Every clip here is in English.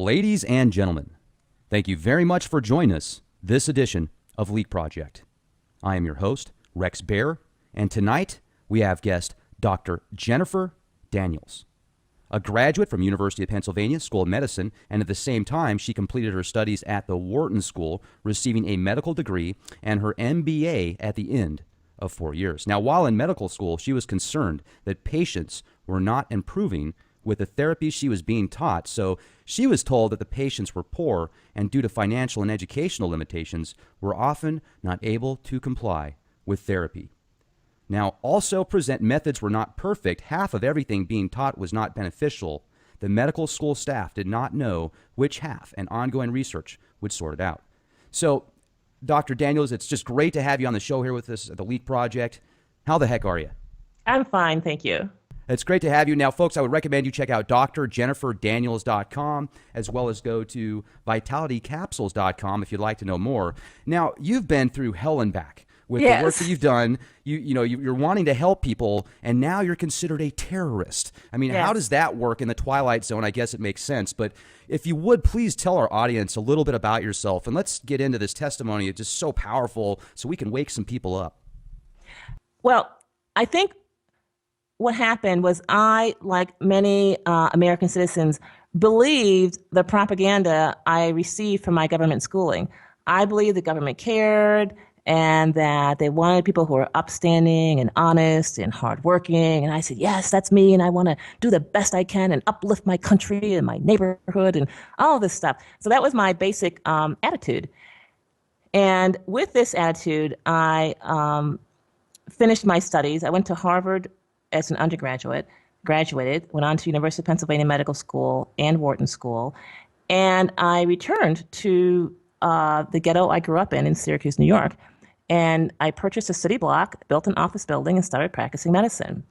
Ladies and gentlemen, thank you very much for joining us this edition of Leak Project. I am your host, Rex Baer, and tonight we have guest Dr. Jennifer Daniels, a graduate from University of Pennsylvania School of Medicine, and at the same time she completed her studies at the Wharton School, receiving a medical degree and her MBA at the end of 4 years. Now, while in medical school, she was concerned that patients were not improving with the therapies she was being taught, so she was told that the patients were poor and due to financial and educational limitations were often not able to comply with therapy. Now, also present methods were not perfect. Half of everything being taught was not beneficial. The medical school staff did not know which half, and ongoing research would sort it out. So, Dr. Daniels, it's just great to have you on the show here with us at the Leak Project. How the heck are you? I'm fine, thank you. It's great to have you. Now, folks, I would recommend you check out drjenniferdaniels.com as well as go to vitalitycapsules.com if you'd like to know more. Now, you've been through hell and back with the work that you've done. You're wanting to help people, and now you're considered a terrorist. I mean, how does that work in the Twilight Zone? I guess it makes sense. But if you would, please tell our audience a little bit about yourself, and let's get into this testimony. It's just so powerful so we can wake some people up. Well, I think what happened was I, like many American citizens, believed the propaganda I received from my government schooling. I believed the government cared and that they wanted people who were upstanding and honest and hardworking. And I said, yes, that's me, and I want to do the best I can and uplift my country and my neighborhood and all of this stuff. So that was my basic attitude. And with this attitude, I finished my studies. I went to Harvard as an undergraduate, graduated, went on to University of Pennsylvania Medical School and Wharton School, and I returned to the ghetto I grew up in Syracuse, New York, and I purchased a city block, built an office building, and started practicing medicine.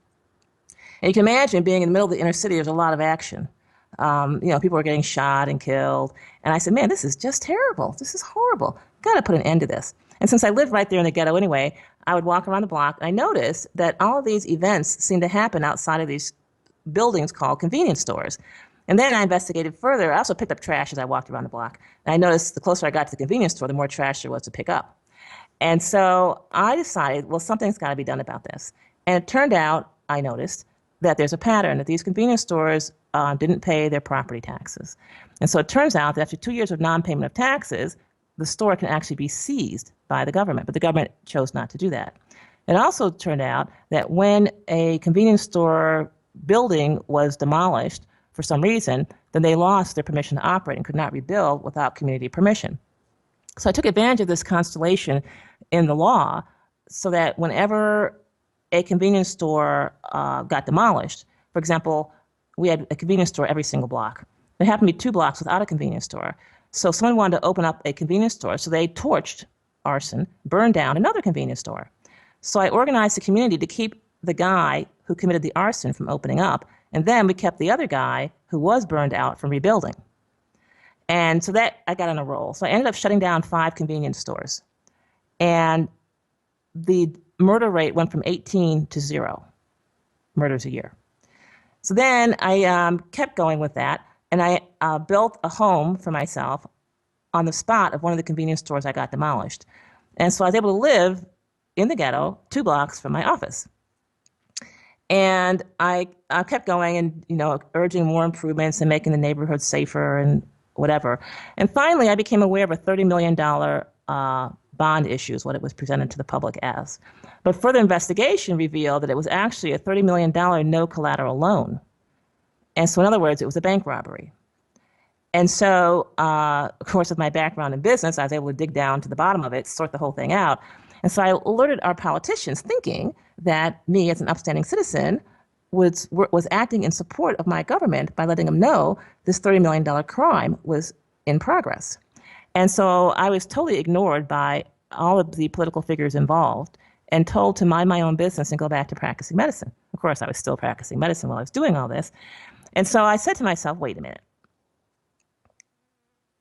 And you can imagine being in the middle of the inner city, there's a lot of action. People were getting shot and killed, and I said, man, this is just terrible. This is horrible. Got to put an end to this. And since I lived right there in the ghetto anyway, I would walk around the block, and I noticed that all of these events seemed to happen outside of these buildings called convenience stores. And then I investigated further. I also picked up trash as I walked around the block. And I noticed the closer I got to the convenience store, the more trash there was to pick up. And so I decided, well, something's got to be done about this. And it turned out, I noticed, that there's a pattern, that these convenience stores didn't pay their property taxes. And so it turns out that after 2 years of non-payment of taxes, the store can actually be seized by the government, but the government chose not to do that. It also turned out that when a convenience store building was demolished for some reason, then they lost their permission to operate and could not rebuild without community permission. So I took advantage of this constellation in the law so that whenever a convenience store got demolished, for example, we had a convenience store every single block. There happened to be 2 blocks without a convenience store. So someone wanted to open up a convenience store, so they torched, arson, burned down another convenience store. So I organized the community to keep the guy who committed the arson from opening up, and then we kept the other guy who was burned out from rebuilding. And so that I got on a roll. So I ended up shutting down 5 convenience stores. And the murder rate went from 18 to 0 murders a year. So then I kept going with that. And I built a home for myself on the spot of one of the convenience stores I got demolished. And so I was able to live in the ghetto 2 blocks from my office. And I kept going and, urging more improvements and making the neighborhood safer and whatever. And finally, I became aware of a $30 million bond issue, is what it was presented to the public as. But further investigation revealed that it was actually a $30 million no collateral loan. And so in other words, it was a bank robbery. And so, of course, with my background in business, I was able to dig down to the bottom of it, sort the whole thing out. And so I alerted our politicians, thinking that me as an upstanding citizen was acting in support of my government by letting them know this $30 million crime was in progress. And so I was totally ignored by all of the political figures involved and told to mind my own business and go back to practicing medicine. Of course, I was still practicing medicine while I was doing all this. And so I said to myself, wait a minute.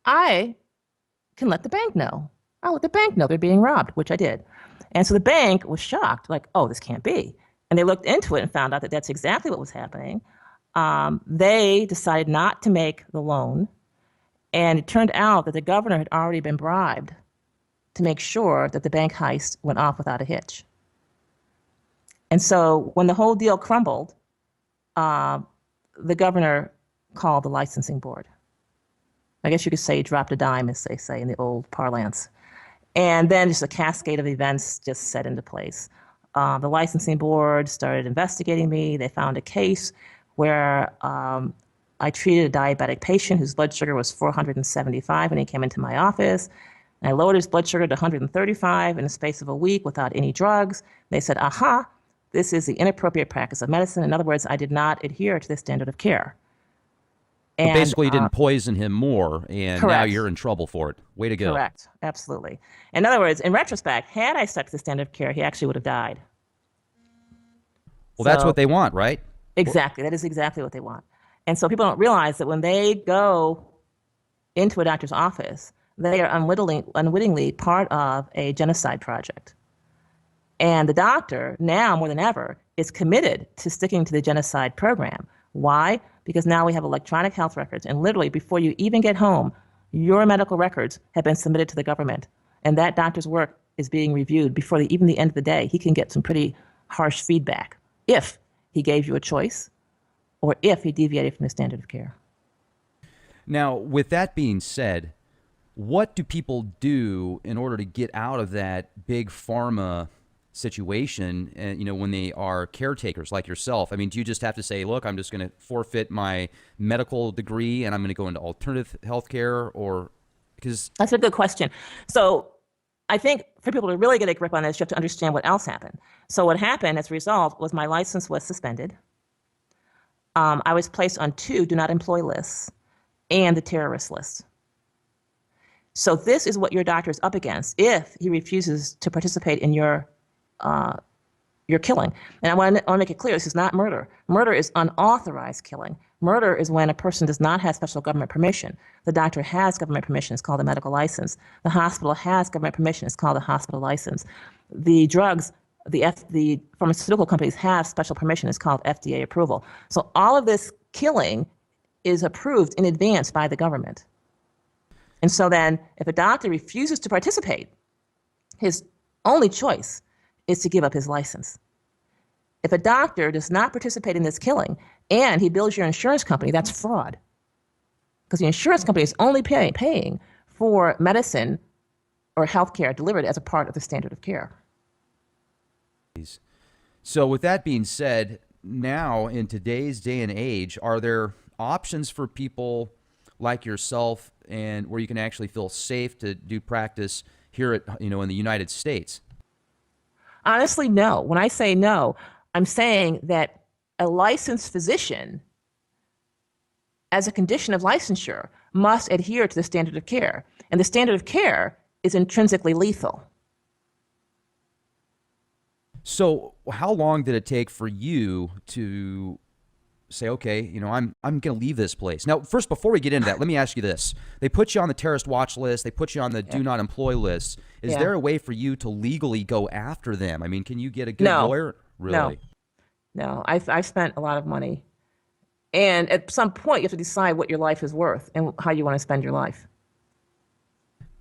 I can let the bank know. I'll let the bank know they're being robbed, which I did. And so the bank was shocked, like, oh, this can't be. And they looked into it and found out that that's exactly what was happening. They decided not to make the loan. And it turned out that the governor had already been bribed to make sure that the bank heist went off without a hitch. And so when the whole deal crumbled, uh, the governor called the licensing board. I guess you could say he dropped a dime, as they say in the old parlance. And then just a cascade of events just set into place. The licensing board started investigating me. They found a case where I treated a diabetic patient whose blood sugar was 475 when he came into my office. And I lowered his blood sugar to 135 in the space of a week without any drugs. They said, aha, this is the inappropriate practice of medicine. In other words, I did not adhere to the standard of care. And, basically, you didn't poison him more, and correct. Now you're in trouble for it. Way to go. Correct. Absolutely. In other words, in retrospect, had I stuck to the standard of care, he actually would have died. Well, that's what they want, right? Exactly. That is exactly what they want. And so people don't realize that when they go into a doctor's office, they are unwittingly part of a genocide project. And the doctor, now more than ever, is committed to sticking to the genocide program. Why? Because now we have electronic health records, and literally before you even get home, your medical records have been submitted to the government, and that doctor's work is being reviewed before even the end of the day. He can get some pretty harsh feedback if he gave you a choice or if he deviated from the standard of care. Now, with that being said, what do people do in order to get out of that big pharma situation, when they are caretakers like yourself? I mean, do you just have to say, look, I'm just going to forfeit my medical degree and I'm going to go into alternative healthcare? Or because that's a good question. So I think for people to really get a grip on this, you have to understand what else happened. So what happened as a result was my license was suspended. I was placed on 2 do not employ lists and the terrorist list. So this is what your doctor is up against if he refuses to participate in your killing. And I want to make it clear, this is not murder. Murder is unauthorized killing. Murder is when a person does not have special government permission. The doctor has government permission. It's called a medical license. The hospital has government permission. It's called a hospital license. The drugs, the pharmaceutical companies have special permission. It's called FDA approval. So all of this killing is approved in advance by the government. And so then if a doctor refuses to participate, his only choice is to give up his license. If a doctor does not participate in this killing and he bills your insurance company, that's fraud. Because the insurance company is only paying for medicine or health care delivered as a part of the standard of care. So with that being said, now in today's day and age, are there options for people like yourself and where you can actually feel safe to do practice here at, in the United States? Honestly, no. When I say no, I'm saying that a licensed physician, as a condition of licensure, must adhere to the standard of care. And the standard of care is intrinsically lethal. So how long did it take for you to say, okay, I'm going to leave this place? Now, first, before we get into that, let me ask you this. They put you on the terrorist watch list. They put you on the do not employ list. Is there a way for you to legally go after them? I mean, can you get a good lawyer? Really? No. I've spent a lot of money. And at some point, you have to decide what your life is worth and how you want to spend your life.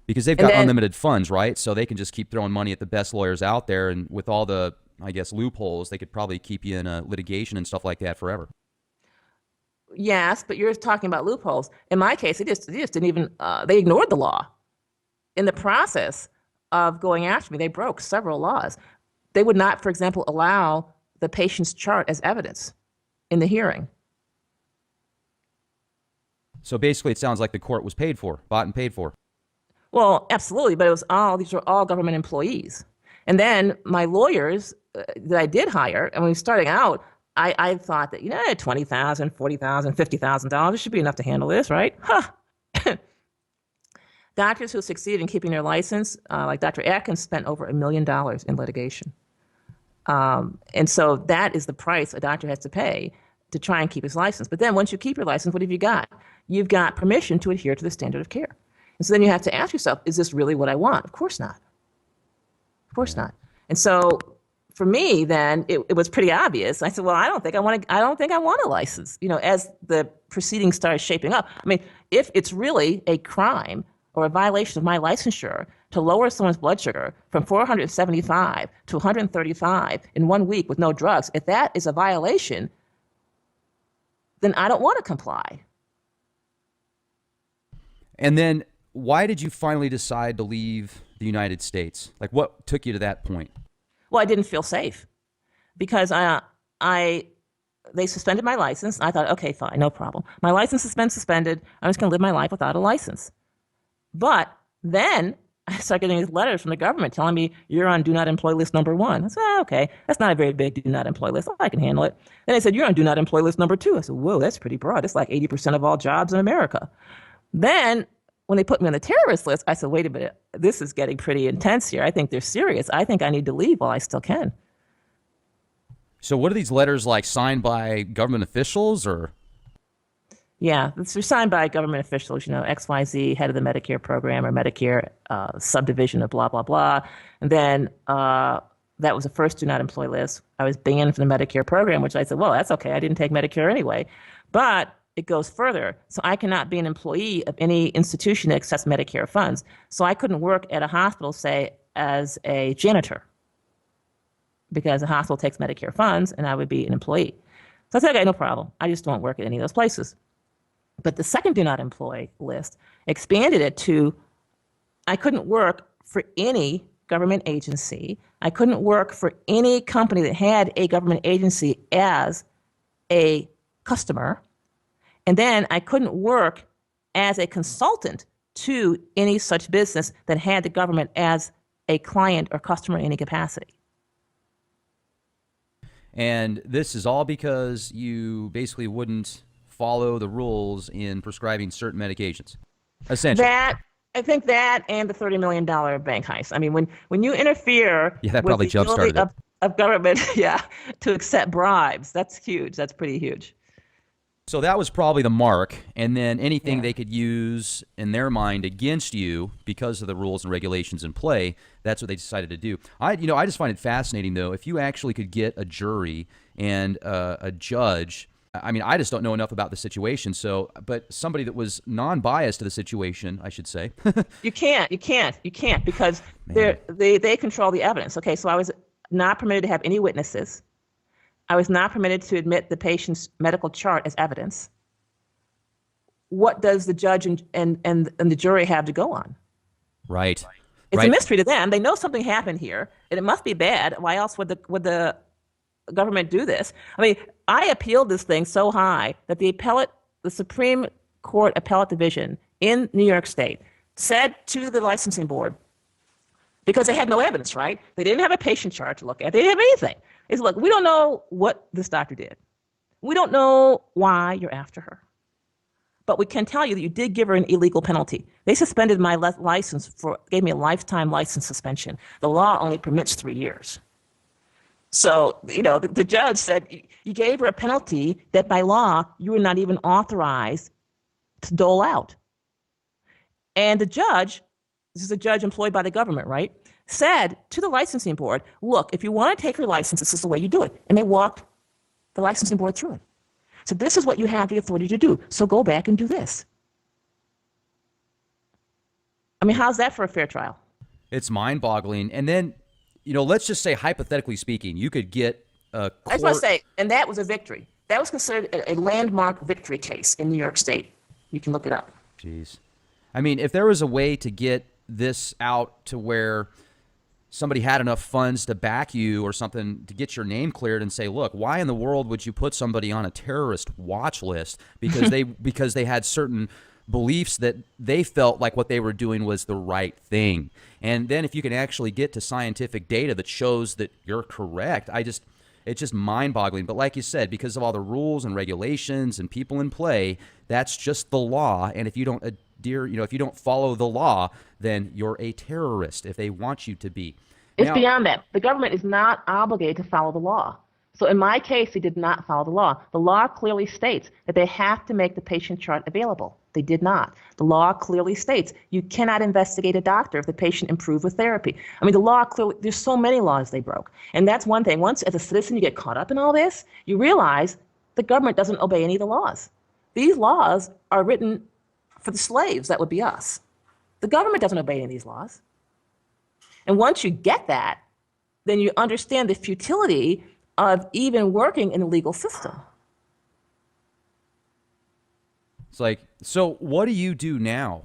Because they've got unlimited funds, right? So they can just keep throwing money at the best lawyers out there. And with all the, I guess, loopholes, they could probably keep you in a litigation and stuff like that forever. Yes, but you're talking about loopholes. In my case, they just didn't even, they ignored the law. In the process of going after me, they broke several laws. They would not, for example, allow the patient's chart as evidence in the hearing. So basically, it sounds like the court was bought and paid for. Well, absolutely, but these were all government employees. And then my lawyers that I did hire, and when we were starting out, I thought that, $20,000, $40,000, $50,000 should be enough to handle this, right? Huh. Doctors who succeeded in keeping their license, like Dr. Atkins, spent over $1 million in litigation. And so that is the price a doctor has to pay to try and keep his license. But then once you keep your license, what have you got? You've got permission to adhere to the standard of care. And so then you have to ask yourself, is this really what I want? Of course not. Of course not. And so for me, then it was pretty obvious. I said, well, I don't think I want a license. As the proceedings started shaping up. I mean, if it's really a crime or a violation of my licensure to lower someone's blood sugar from 475 to 135 in 1 week with no drugs, if that is a violation, then I don't want to comply. And then why did you finally decide to leave the United States? Like, what took you to that point? Well, I didn't feel safe because they suspended my license. I thought, okay, fine, no problem. My license has been suspended. I'm just going to live my life without a license. But then I started getting these letters from the government telling me you're on do not employ list number 1. I said, okay, that's not a very big do not employ list. I can handle it. Then they said, you're on do not employ list number 2. I said, whoa, that's pretty broad. It's like 80% of all jobs in America. Then when they put me on the terrorist list, I said, wait a minute, this is getting pretty intense here. I think they're serious. I think I need to leave while I still can. So what are these letters like, signed by government officials or? Yeah, they're signed by government officials, XYZ, head of the Medicare program or Medicare subdivision of blah, blah, blah. And then that was the first do not employ list. I was banned from the Medicare program, which I said, well, that's okay. I didn't take Medicare anyway. But it goes further. So I cannot be an employee of any institution that accepts Medicare funds. So I couldn't work at a hospital, say, as a janitor, because the hospital takes Medicare funds and I would be an employee. So I said, okay, no problem. I just don't work at any of those places. But the second do not employ list expanded it to I couldn't work for any government agency. I couldn't work for any company that had a government agency as a customer. And then I couldn't work as a consultant to any such business that had the government as a client or customer in any capacity. And this is all because you basically wouldn't follow the rules in prescribing certain medications, essentially. I think that and the $30 million bank heist. I mean, when you interfere that probably with the jump-started ability of government to accept bribes, that's huge. That's pretty huge. So that was probably the mark, and then anything they could use in their mind against you because of the rules and regulations in play, that's what they decided to do. I just find it fascinating, though, if you actually could get a jury and a judge. I mean, I just don't know enough about the situation, but somebody that was non-biased to the situation, I should say. You can't because they control the evidence. Okay, so I was not permitted to have any witnesses. I was not permitted to admit the patient's medical chart as evidence. What does the judge and the jury have to go on? Right. It's a mystery to them. They know something happened here, and it must be bad. Why else would the government do this? I mean, I appealed this thing so high that the Supreme Court Appellate Division in New York State said to the licensing board, because they had no evidence, right? They didn't have a patient chart to look at. They didn't have anything. It's look, we don't know what this doctor did. We don't know why you're after her. But we can tell you that you did give her an illegal penalty. They suspended my license gave me a lifetime license suspension. The law only permits 3 years. So, the judge said you gave her a penalty that by law you were not even authorized to dole out. And the judge, this is a judge employed by the government, right, said to the licensing board, look, if you want to take her license, this is the way you do it. And they walked the licensing board through it. So this is what you have the authority to do. So go back and do this. I mean, how's that for a fair trial? It's mind-boggling. And then, let's just say, hypothetically speaking, you could get a court. I just want to say, and that was a victory. That was considered a landmark victory case in New York State. You can look it up. Jeez. I mean, if there was a way to get this out to where somebody had enough funds to back you or something to get your name cleared and say, look, why in the world would you put somebody on a terrorist watch list because they had certain beliefs that they felt like what they were doing was the right thing. And then if you can actually get to scientific data that shows that you're correct, it's just mind-boggling. But like you said, because of all the rules and regulations and people in play, that's just the law. And if you don't if you don't follow the law, then you're a terrorist if they want you to be. It's beyond that. The government is not obligated to follow the law. So in my case, they did not follow the law. The law clearly states that they have to make the patient chart available. They did not. The law clearly states you cannot investigate a doctor if the patient improved with therapy. I mean, the law clearly, there's so many laws they broke. And that's one thing. Once as a citizen you get caught up in all this, you realize the government doesn't obey any of the laws. these laws are written for the slaves, that would be us. The government doesn't obey any of these laws. And once you get that, then you understand the futility of even working in the legal system. It's like, so what do you do now?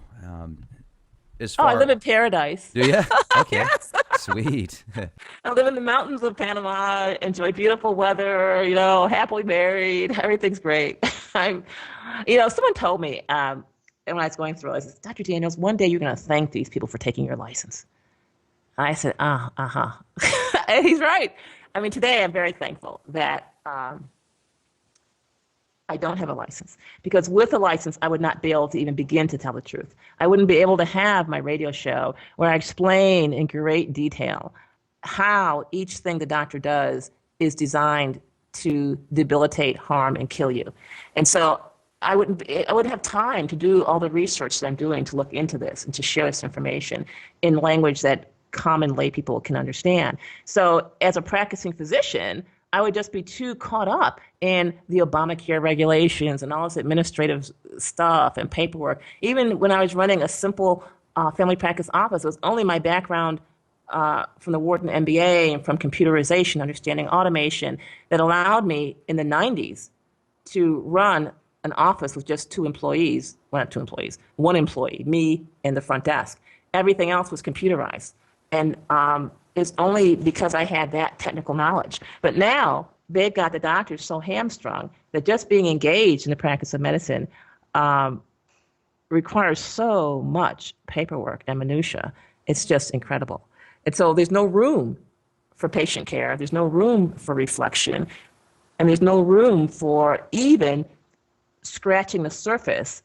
I live in paradise. Do you? Okay. Yes. Sweet. I live in the mountains of Panama, enjoy beautiful weather, happily married. Everything's great. Someone told me, and when I was going through, I said, Dr. Daniels, one day you're going to thank these people for taking your license. I said, And he's right. I mean, today I'm very thankful that I don't have a license, because with a license, I would not be able to even begin to tell the truth. I wouldn't be able to have my radio show where I explain in great detail how each thing the doctor does is designed to debilitate, harm, and kill you. And so I wouldn't have time to do all the research that I'm doing to look into this and to share this information in language that common lay people can understand. So as a practicing physician, I would just be too caught up in the Obamacare regulations and all this administrative stuff and paperwork. Even when I was running a simple family practice office, it was only my background from the Wharton MBA and from computerization, understanding automation, that allowed me in the 90s to run an office with just one employee, me and the front desk. Everything else was computerized. And it's only because I had that technical knowledge. But now they've got the doctors so hamstrung that just being engaged in the practice of medicine requires so much paperwork and minutia. It's just incredible. And so there's no room for patient care. There's no room for reflection. And there's no room for even scratching the surface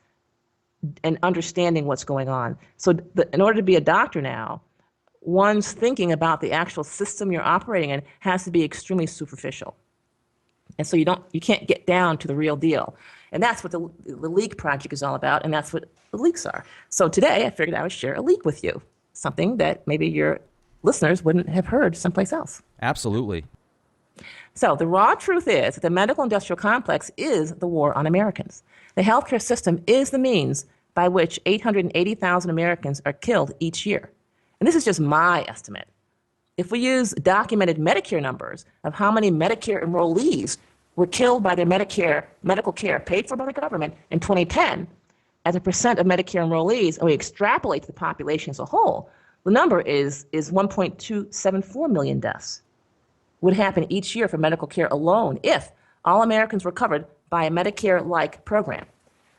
and understanding what's going on. So in order to be a doctor now, one's thinking about the actual system you're operating in has to be extremely superficial. And so you can't get down to the real deal. And that's what the leak project is all about, and that's what the leaks are. So today I figured I would share a leak with you, something that maybe your listeners wouldn't have heard someplace else. Absolutely. So the raw truth is that the medical industrial complex is the war on Americans. The healthcare system is the means by which 880,000 Americans are killed each year. And this is just my estimate. If we use documented Medicare numbers of how many Medicare enrollees were killed by their Medicare medical care paid for by the government in 2010 as a percent of Medicare enrollees, and we extrapolate to the population as a whole, the number is 1.274 million deaths would happen each year for medical care alone if all Americans were covered by a Medicare-like program.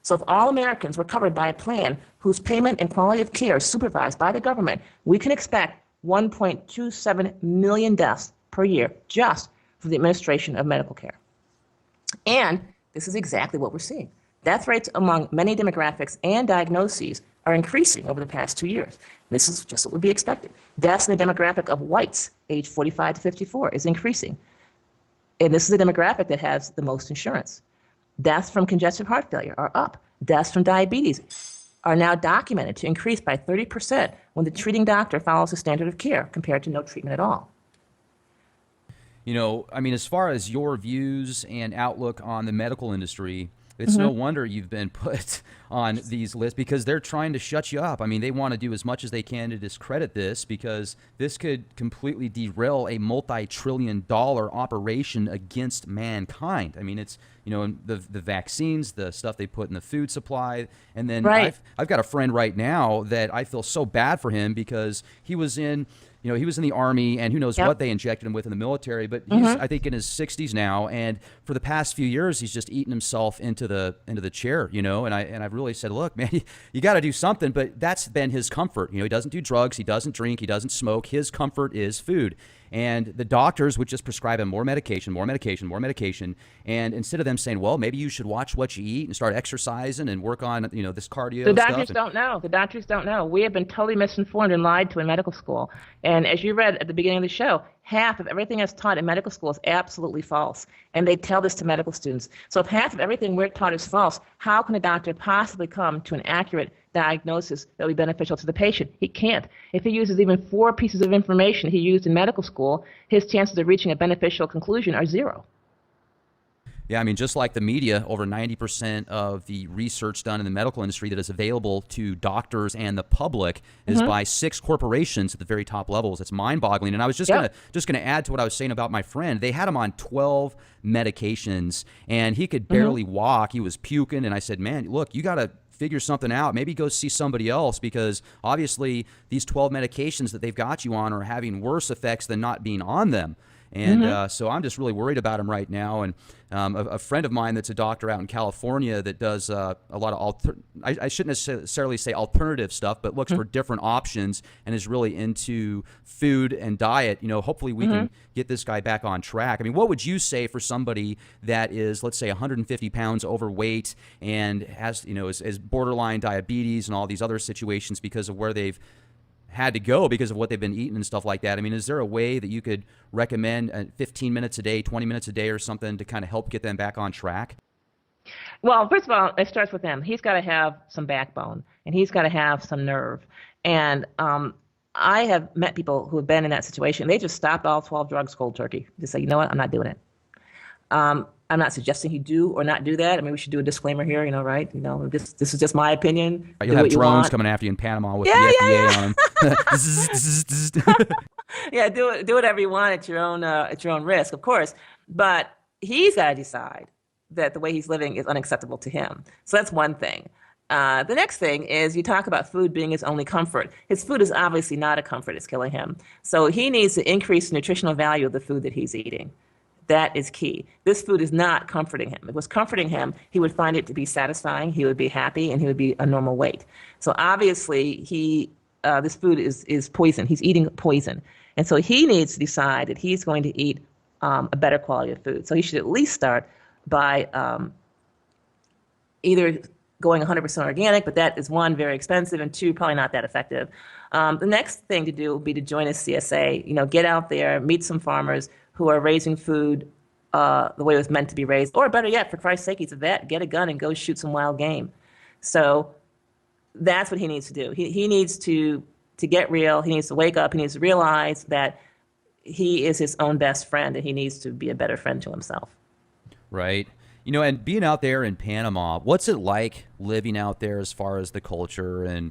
So if all Americans were covered by a plan whose payment and quality of care is supervised by the government, we can expect 1.27 million deaths per year just for the administration of medical care. And this is exactly what we're seeing. Death rates among many demographics and diagnoses are increasing over the past 2 years. This is just what would be expected. Deaths in the demographic of whites, age 45 to 54, is increasing. And this is the demographic that has the most insurance. Deaths from congestive heart failure are up. Deaths from diabetes are now documented to increase by 30% when the treating doctor follows the standard of care compared to no treatment at all. As far as your views and outlook on the medical industry, it's no wonder you've been put on these lists, because they're trying to shut you up. I mean, they want to do as much as they can to discredit this, because this could completely derail a multi-trillion-dollar operation against mankind. I mean, it's, the vaccines, the stuff they put in the food supply. And then right. I've got a friend right now that I feel so bad for him, because he was in the Army, and who knows what they injected him with in the military, but he's, I think, in his 60s now, and for the past few years, he's just eaten himself into the chair, and I've really said, look, man, you got to do something, but that's been his comfort. He doesn't do drugs, he doesn't drink, he doesn't smoke. His comfort is food. And the doctors would just prescribe him more medication. And instead of them saying, well, maybe you should watch what you eat and start exercising and work on, this cardio The stuff. doctors don't know. The doctors don't know. We have been totally misinformed and lied to in medical school. And as you read at the beginning of the show, half of everything that's taught in medical school is absolutely false. And they tell this to medical students. So if half of everything we're taught is false, how can a doctor possibly come to an accurate diagnosis that will be beneficial to the patient? He can't. If he uses even 4 pieces of information he used in medical school, his chances of reaching a beneficial conclusion are 0. Yeah, I mean, just like the media, over 90% of the research done in the medical industry that is available to doctors and the public is by 6 corporations at the very top levels. It's mind-boggling. And I was just gonna add to what I was saying about my friend. They had him on 12 medications, and he could barely walk. He was puking, and I said, "Man, look, you got to figure something out. Maybe go see somebody else, because obviously these 12 medications that they've got you on are having worse effects than not being on them." And so I'm just really worried about him right now. And a friend of mine that's a doctor out in California that does a lot of, I shouldn't necessarily say alternative stuff, but looks for different options and is really into food and diet. You know, hopefully we can get this guy back on track. I mean, what would you say for somebody that is, let's say, 150 pounds overweight and has, you know, is borderline diabetes and all these other situations because of where they've had to go because of what they've been eating and stuff like that? I mean, is there a way that you could recommend 15 minutes a day, 20 minutes a day or something to kind of help get them back on track? Well, first of all, it starts with him. He's got to have some backbone, and he's got to have some nerve. And I have met people who have been in that situation. They just stopped all 12 drugs cold turkey. Just say, you know what, I'm not doing it. I'm not suggesting you do or not do that. I mean, we should do a disclaimer here, you know, right? You know, this is just my opinion. You'll have drones coming after you in Panama with the FDA on them. Yeah, do whatever you want at your own risk, of course. But he's got to decide that the way he's living is unacceptable to him. So that's one thing. The next thing is, you talk about food being his only comfort. His food is obviously not a comfort. It's killing him. So he needs to increase the nutritional value of the food that he's eating. That is key. This food is not comforting him. If it was comforting him, he would find it to be satisfying, he would be happy, and he would be a normal weight. So obviously, this food is poison. He's eating poison. And so he needs to decide that he's going to eat a better quality of food. So he should at least start by either going 100% organic, but that is, one, very expensive, and two, probably not that effective. The next thing to do would be to join a CSA. You know, get out there, meet some farmers who are raising food the way it was meant to be raised. Or better yet, for Christ's sake, he's a vet, get a gun and go shoot some wild game. So that's what he needs to do. He needs to get real. He needs to wake up. He needs to realize that he is his own best friend, and he needs to be a better friend to himself. Right. You know, and being out there in Panama, what's it like living out there as far as the culture and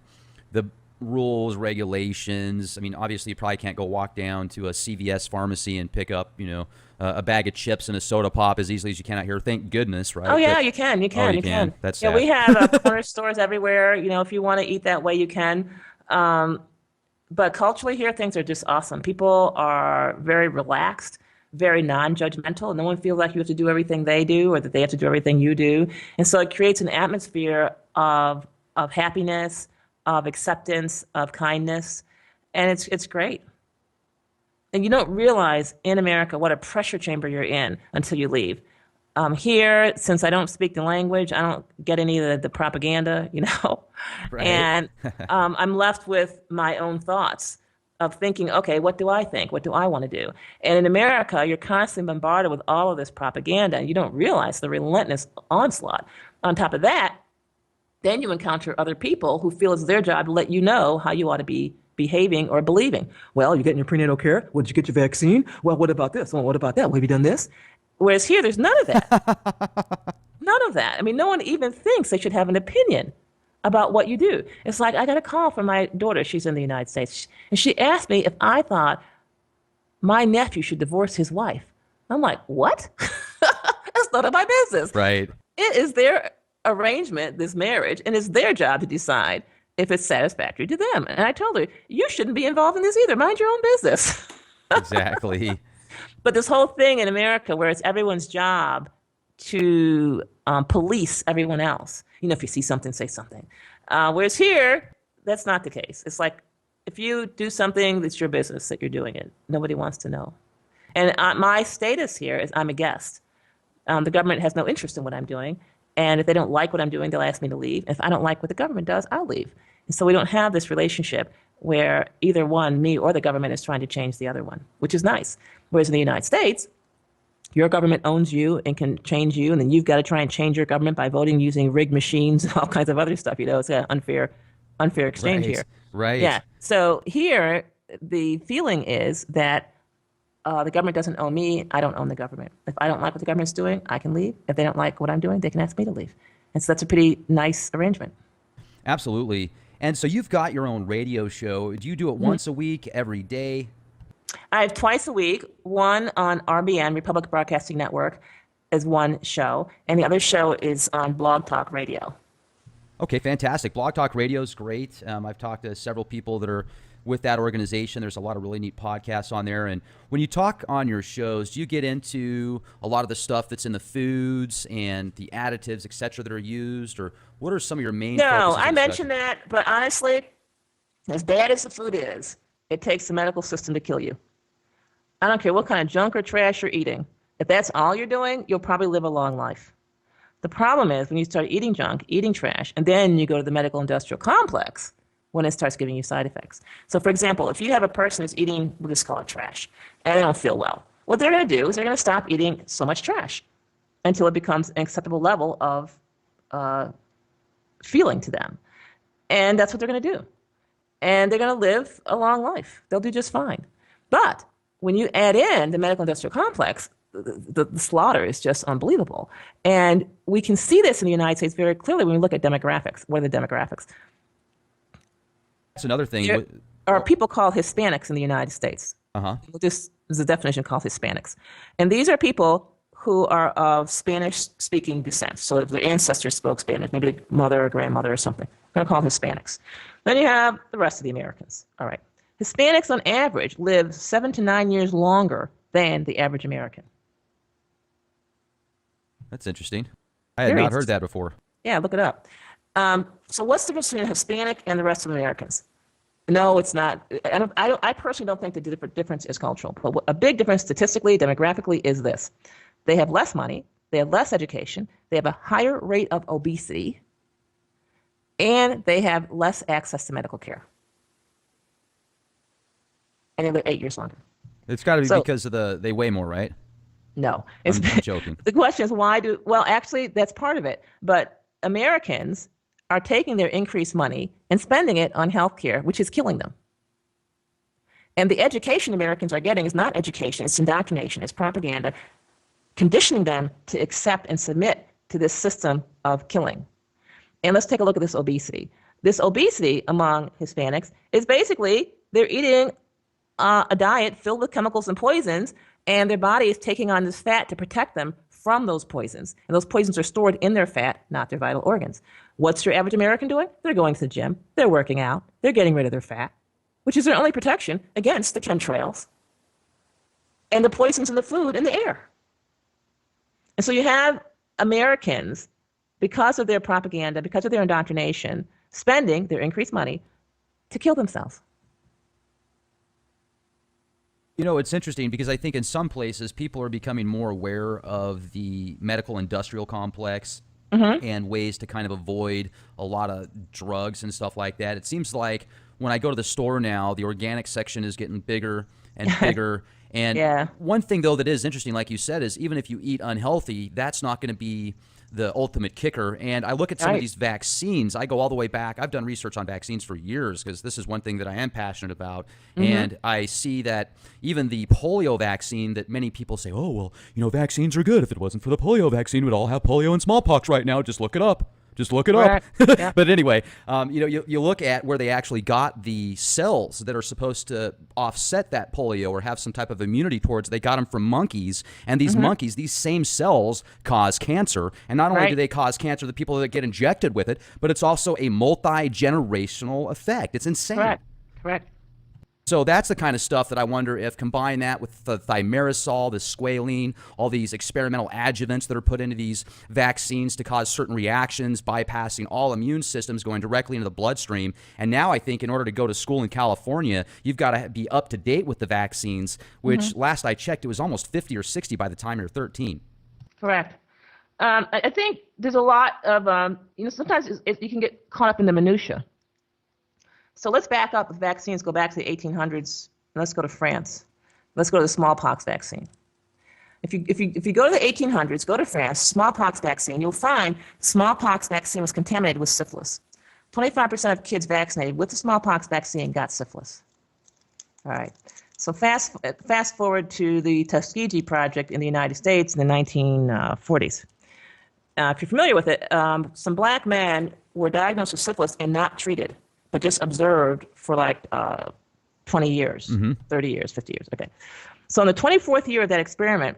the rules, regulations? I mean, obviously you probably can't go walk down to a CVS pharmacy and pick up, you know, a bag of chips and a soda pop as easily as you can out here. Thank goodness, right? Oh yeah, you can. You can. That's sad. Yeah, we have corner stores everywhere. You know, if you want to eat that way, you can. But culturally here, things are just awesome. People are very relaxed, very non-judgmental. No one feels like you have to do everything they do or that they have to do everything you do. And so it creates an atmosphere of happiness, of acceptance, of kindness, and it's great. And you don't realize in America what a pressure chamber you're in until you leave. Here, since I don't speak the language, I don't get any of the propaganda, you know, right. And I'm left with my own thoughts of thinking, okay, what do I think? What do I want to do? And in America, you're constantly bombarded with all of this propaganda, and you don't realize the relentless onslaught. On top of that, then you encounter other people who feel it's their job to let you know how you ought to be behaving or believing. Well, you're getting your prenatal care. Well, did you get your vaccine? Well, what about this? Well, what about that? Well, have you done this? Whereas here, there's none of that. None of that. I mean, no one even thinks they should have an opinion about what you do. It's like, I got a call from my daughter. She's in the United States. And she asked me if I thought my nephew should divorce his wife. I'm like, what? That's none of my business. Right. It is their arrangement, this marriage, and it's their job to decide if it's satisfactory to them. And I told her, you shouldn't be involved in this either. Mind your own business. Exactly. But this whole thing in America where it's everyone's job to police everyone else. You know, if you see something, say something. Whereas here, that's not the case. It's like, if you do something, it's your business that you're doing it. Nobody wants to know. And my status here is I'm a guest. The government has no interest in what I'm doing. And if they don't like what I'm doing, they'll ask me to leave. If I don't like what the government does, I'll leave. And so we don't have this relationship where either one, me or the government, is trying to change the other one, which is nice. Whereas in the United States, your government owns you and can change you, and then you've got to try and change your government by voting using rigged machines and all kinds of other stuff. You know, it's an unfair exchange here. Right. Yeah. So here, the feeling is that the government doesn't own me. I don't own the government. If I don't like what the government's doing, I can leave. If they don't like what I'm doing, they can ask me to leave. And so that's a pretty nice arrangement. Absolutely. And so you've got your own radio show. Do you do it once a week, every day? I have twice a week, one on RBN, Republic Broadcasting Network, is one show, and the other show is on Blog Talk Radio. Okay, fantastic. Blog Talk Radio is great. I've talked to several people that are with that organization. There's a lot of really neat podcasts on there. And when you talk on your shows, do you get into a lot of the stuff that's in the foods and the additives, et cetera, that are used? Or what are some of your main No, focuses I of mentioned discussion? that, but honestly, as bad as the food is, it takes the medical system to kill you. I don't care what kind of junk or trash you're eating. If that's all you're doing, you'll probably live a long life. The problem is when you start eating junk, eating trash, and then you go to the medical industrial complex when it starts giving you side effects. So, for example, if you have a person who's eating, we'll just call it trash, and they don't feel well, what they're going to do is they're going to stop eating so much trash until it becomes an acceptable level of feeling to them. And that's what they're going to do. And they're going to live a long life. They'll do just fine. But when you add in the medical industrial complex, the slaughter is just unbelievable. And we can see this in the United States very clearly when we look at demographics. What are the demographics? That's another thing. There are people called Hispanics in the United States. This is a definition called Hispanics. And these are people who are of Spanish-speaking descent. So if their ancestors spoke Spanish, maybe their mother or grandmother or something. We're going to call them Hispanics. Then you have the rest of the Americans. All right. Hispanics on average live 7 to 9 years longer than the average American. That's interesting. I had not heard that before. Yeah, look it up. So what's the difference between a Hispanic and the rest of Americans? No, it's not. I personally don't think the difference is cultural. But a big difference statistically, demographically, is this. They have less money, they have less education, they have a higher rate of obesity, and they have less access to medical care. And they live 8 years longer. It's got to be because of they weigh more, right? No. I'm joking. The question is well, actually, that's part of it. But Americans are taking their increased money and spending it on health care, which is killing them. And the education Americans are getting is not education, it's indoctrination, it's propaganda, conditioning them to accept and submit to this system of killing. And let's take a look at this obesity. This obesity among Hispanics is basically they're eating a diet filled with chemicals and poisons, and their body is taking on this fat to protect them from those poisons. And those poisons are stored in their fat, not their vital organs. What's your average American doing? They're going to the gym, they're working out, they're getting rid of their fat, which is their only protection against the chemtrails and the poisons in the food and the air. And so you have Americans, because of their propaganda, because of their indoctrination, spending their increased money to kill themselves. You know, it's interesting because I think in some places people are becoming more aware of the medical industrial complex and ways to kind of avoid a lot of drugs and stuff like that. It seems like when I go to the store now, the organic section is getting bigger and bigger. And one thing, though, that is interesting, like you said, is even if you eat unhealthy, that's not going to be the ultimate kicker. And I look at some of these vaccines. I go all the way back. I've done research on vaccines for years because this is one thing that I am passionate about. And I see that even the polio vaccine that many people say, oh, well, you know, vaccines are good. If it wasn't for the polio vaccine, we'd all have polio and smallpox right now. Just look it up. Just look it up. Yeah. But anyway, you know, you look at where they actually got the cells that are supposed to offset that polio or have some type of immunity towards. They got them from monkeys, and these monkeys, these same cells cause cancer. And not only do they cause cancer to the people that get injected with it, but it's also a multi-generational effect. It's insane. Correct. So that's the kind of stuff that I wonder if combine that with the thimerosal, the squalene, all these experimental adjuvants that are put into these vaccines to cause certain reactions, bypassing all immune systems, going directly into the bloodstream. And now I think in order to go to school in California, you've got to be up to date with the vaccines, which last I checked, it was almost 50 or 60 by the time you're 13. Correct. I think there's a lot of, you know, sometimes you can get caught up in the minutia. So let's back up with vaccines, go back to the 1800s, and let's go to France. Let's go to the smallpox vaccine. If you go to the 1800s, go to France, smallpox vaccine, you'll find smallpox vaccine was contaminated with syphilis. 25% of kids vaccinated with the smallpox vaccine got syphilis. All right. So fast forward to the Tuskegee Project in the United States in the 1940s. If you're familiar with it, some black men were diagnosed with syphilis and not treated, but just observed for like 20 years, 30 years, 50 years. Okay. So in the 24th year of that experiment,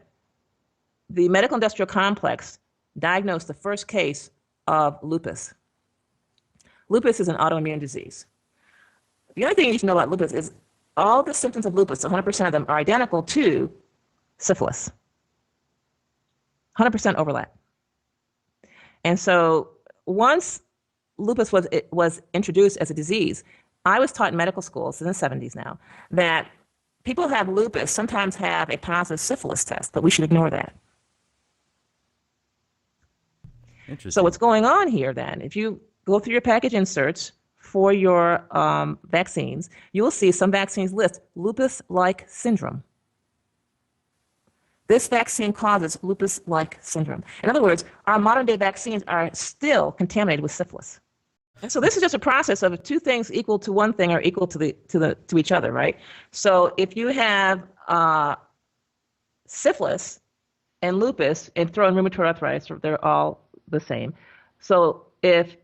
the medical industrial complex diagnosed the first case of lupus. Lupus is an autoimmune disease. The only thing you need to know about lupus is all the symptoms of lupus, 100% of them, are identical to syphilis. 100% overlap. And so once lupus was introduced as a disease, I was taught in medical schools in the 70s now that people who have lupus sometimes have a positive syphilis test, but we should ignore that. Interesting. So what's going on here then, if you go through your package inserts for your vaccines, you will see some vaccines list lupus-like syndrome. This vaccine causes lupus-like syndrome. In other words, our modern day vaccines are still contaminated with syphilis. And so this is just a process of two things equal to one thing are equal to each other, right? So if you have syphilis and lupus and throw in rheumatoid arthritis, they're all the same. So if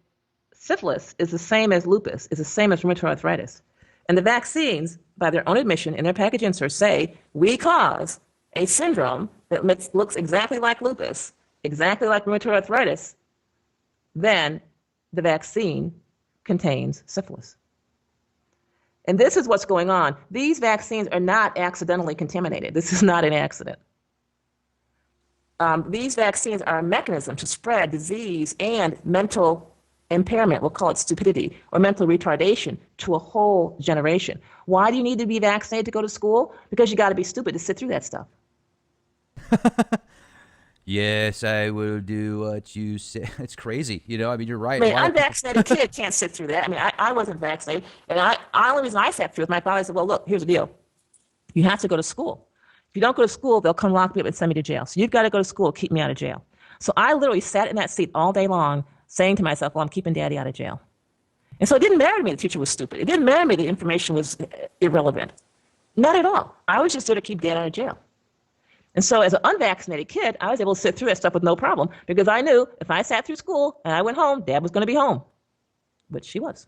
syphilis is the same as lupus, is the same as rheumatoid arthritis, and the vaccines, by their own admission in their package inserts, say we cause a syndrome that looks exactly like lupus, exactly like rheumatoid arthritis, then the vaccine contains syphilis. And this is what's going on. These vaccines are not accidentally contaminated. This is not an accident. These vaccines are a mechanism to spread disease and mental impairment, we'll call it stupidity, or mental retardation to a whole generation. Why do you need to be vaccinated to go to school? Because you got to be stupid to sit through that stuff. Yes, I will do what you say. It's crazy. You know, I mean, you're right. I mean, an unvaccinated kid can't sit through that. I mean, I wasn't vaccinated. And the only reason I sat through it, my father said, well, look, here's the deal. You have to go to school. If you don't go to school, they'll come lock me up and send me to jail. So you've got to go to school, keep me out of jail. So I literally sat in that seat all day long saying to myself, well, I'm keeping daddy out of jail. And so it didn't matter to me the teacher was stupid. It didn't matter to me the information was irrelevant. Not at all. I was just there to keep dad out of jail. And so as an unvaccinated kid, I was able to sit through that stuff with no problem because I knew if I sat through school and I went home, dad was going to be home, which she was.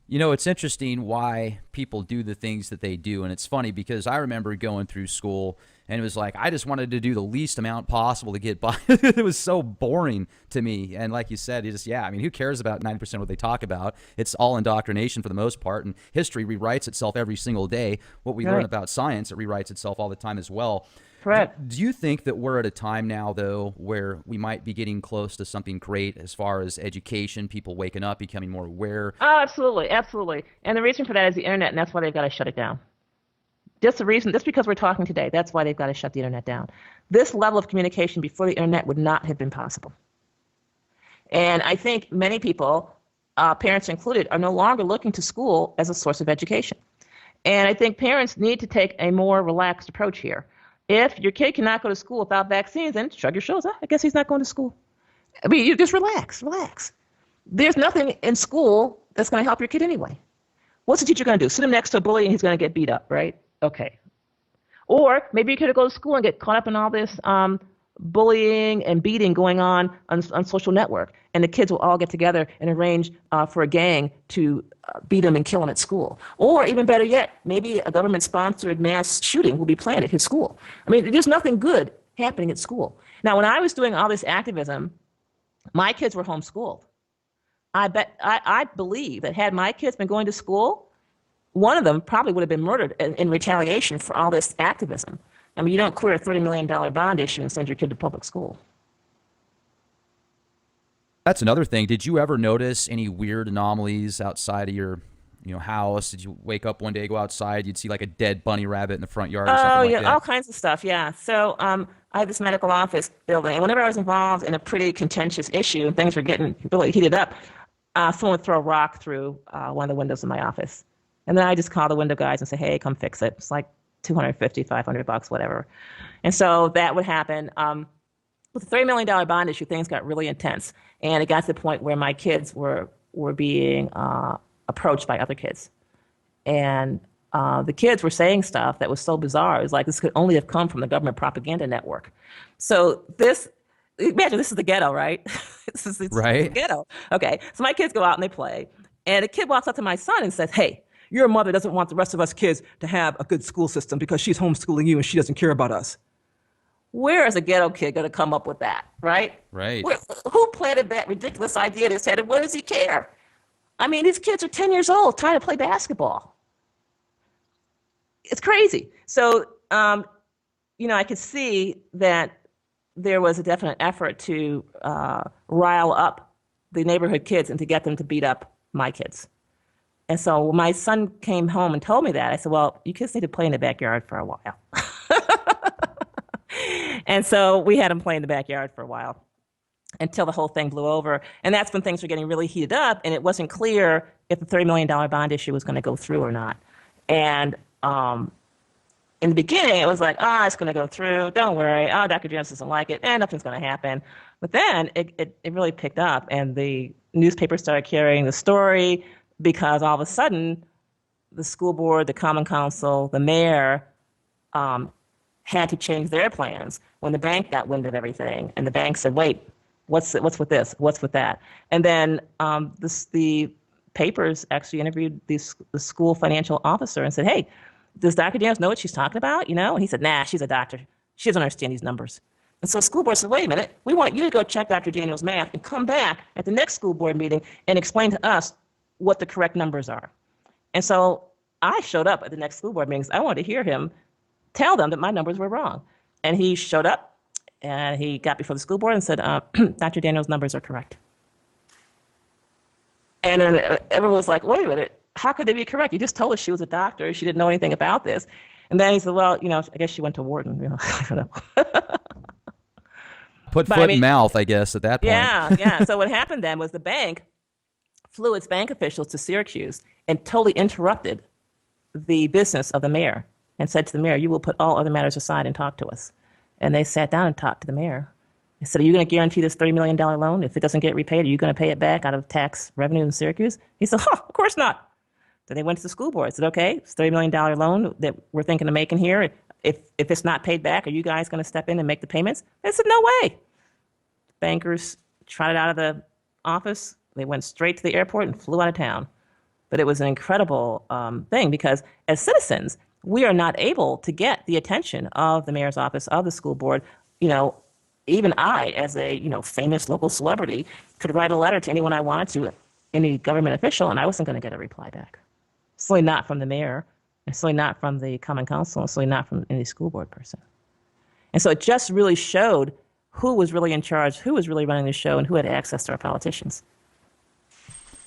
You know, it's interesting why people do the things that they do. And it's funny because I remember going through school and it was like, I just wanted to do the least amount possible to get by. It was so boring to me. And like you said, I mean, who cares about 90% of what they talk about? It's all indoctrination for the most part. And history rewrites itself every single day. What we learn about science, it rewrites itself all the time as well. Correct. Do you think that we're at a time now, though, where we might be getting close to something great as far as education, people waking up, becoming more aware? Oh, absolutely. Absolutely. And the reason for that is the internet, and that's why they've got to shut it down. Just because we're talking today, that's why they've got to shut the internet down. This level of communication before the internet would not have been possible. And I think many people, parents included, are no longer looking to school as a source of education. And I think parents need to take a more relaxed approach here. If your kid cannot go to school without vaccines, then shrug your shoulders. I guess he's not going to school. I mean, you just relax. There's nothing in school that's going to help your kid anyway. What's the teacher going to do? Sit him next to a bully and he's going to get beat up, right? Okay. Or maybe you could go to school and get caught up in all this bullying and beating going on social network, and the kids will all get together and arrange for a gang to beat him and kill him at school. Or even better yet, maybe a government-sponsored mass shooting will be planned at his school. I mean, there's nothing good happening at school. Now, when I was doing all this activism, my kids were homeschooled. I believe that had my kids been going to school, one of them probably would have been murdered in retaliation for all this activism. I mean, you don't clear a $30 million bond issue and send your kid to public school. That's another thing. Did you ever notice any weird anomalies outside of your house? Did you wake up one day, go outside, you'd see like a dead bunny rabbit in the front yard or something like that? All kinds of stuff, yeah. So I had this medical office building, and whenever I was involved in a pretty contentious issue and things were getting really heated up, someone would throw a rock through one of the windows in my office. And then I just call the window guys and say, hey, come fix it. It's like $250, $500, whatever. And so that would happen. With the $30 million bond issue, things got really intense. And it got to the point where my kids were being approached by other kids. And the kids were saying stuff that was so bizarre. It was like this could only have come from the government propaganda network. So imagine this is the ghetto, right? This is the Right? ghetto. Okay, so my kids go out and they play, and a kid walks up to my son and says, "Hey, your mother doesn't want the rest of us kids to have a good school system because she's homeschooling you and she doesn't care about us." Where is a ghetto kid going to come up with that, right? Right. Who planted that ridiculous idea in his head, and what does he care? I mean, these kids are 10 years old trying to play basketball. It's crazy. So, I could see that there was a definite effort to rile up the neighborhood kids and to get them to beat up my kids. And so when my son came home and told me that, I said, well, you kids need to play in the backyard for a while. And so we had him play in the backyard for a while until the whole thing blew over. And that's when things were getting really heated up, and it wasn't clear if the $30 million bond issue was going to go through or not. And in the beginning, it was like, it's going to go through. Don't worry. Oh, Dr. Jones doesn't like it. Nothing's going to happen. But then it really picked up, and the newspaper started carrying the story because all of a sudden, the school board, the common council, the mayor had to change their plans when the bank got wind of everything. And the bank said, wait, what's with this? What's with that? And then the papers actually interviewed the school financial officer and said, hey, does Dr. Daniels know what she's talking about? And he said, nah, she's a doctor. She doesn't understand these numbers. And so the school board said, wait a minute, we want you to go check Dr. Daniels' math and come back at the next school board meeting and explain to us what the correct numbers are. And so I showed up at the next school board meetings. I wanted to hear him tell them that my numbers were wrong. And he showed up and he got before the school board and said, Dr. Daniels' numbers are correct. And then everyone was like, wait a minute, how could they be correct? You just told us she was a doctor. She didn't know anything about this. And then he said, well, I guess she went to Wharton. I don't know. Put foot in mouth, I guess, at that point. Yeah. So what happened then was the bank flew its bank officials to Syracuse and totally interrupted the business of the mayor and said to the mayor, you will put all other matters aside and talk to us. And they sat down and talked to the mayor. They said, are you going to guarantee this $30 million loan? If it doesn't get repaid, are you going to pay it back out of tax revenue in Syracuse? He said, of course not. So they went to the school board and said, okay, it's $30 million loan that we're thinking of making here. If it's not paid back, are you guys going to step in and make the payments? They said, no way. Bankers trotted out of the office. They went straight to the airport and flew out of town. But it was an incredible thing because as citizens, we are not able to get the attention of the mayor's office, of the school board. Even I, as a famous local celebrity, could write a letter to anyone I wanted to, any government official, and I wasn't going to get a reply back. Certainly not from the mayor, and certainly not from the common council, and certainly not from any school board person. And so it just really showed who was really in charge, who was really running the show, and who had access to our politicians.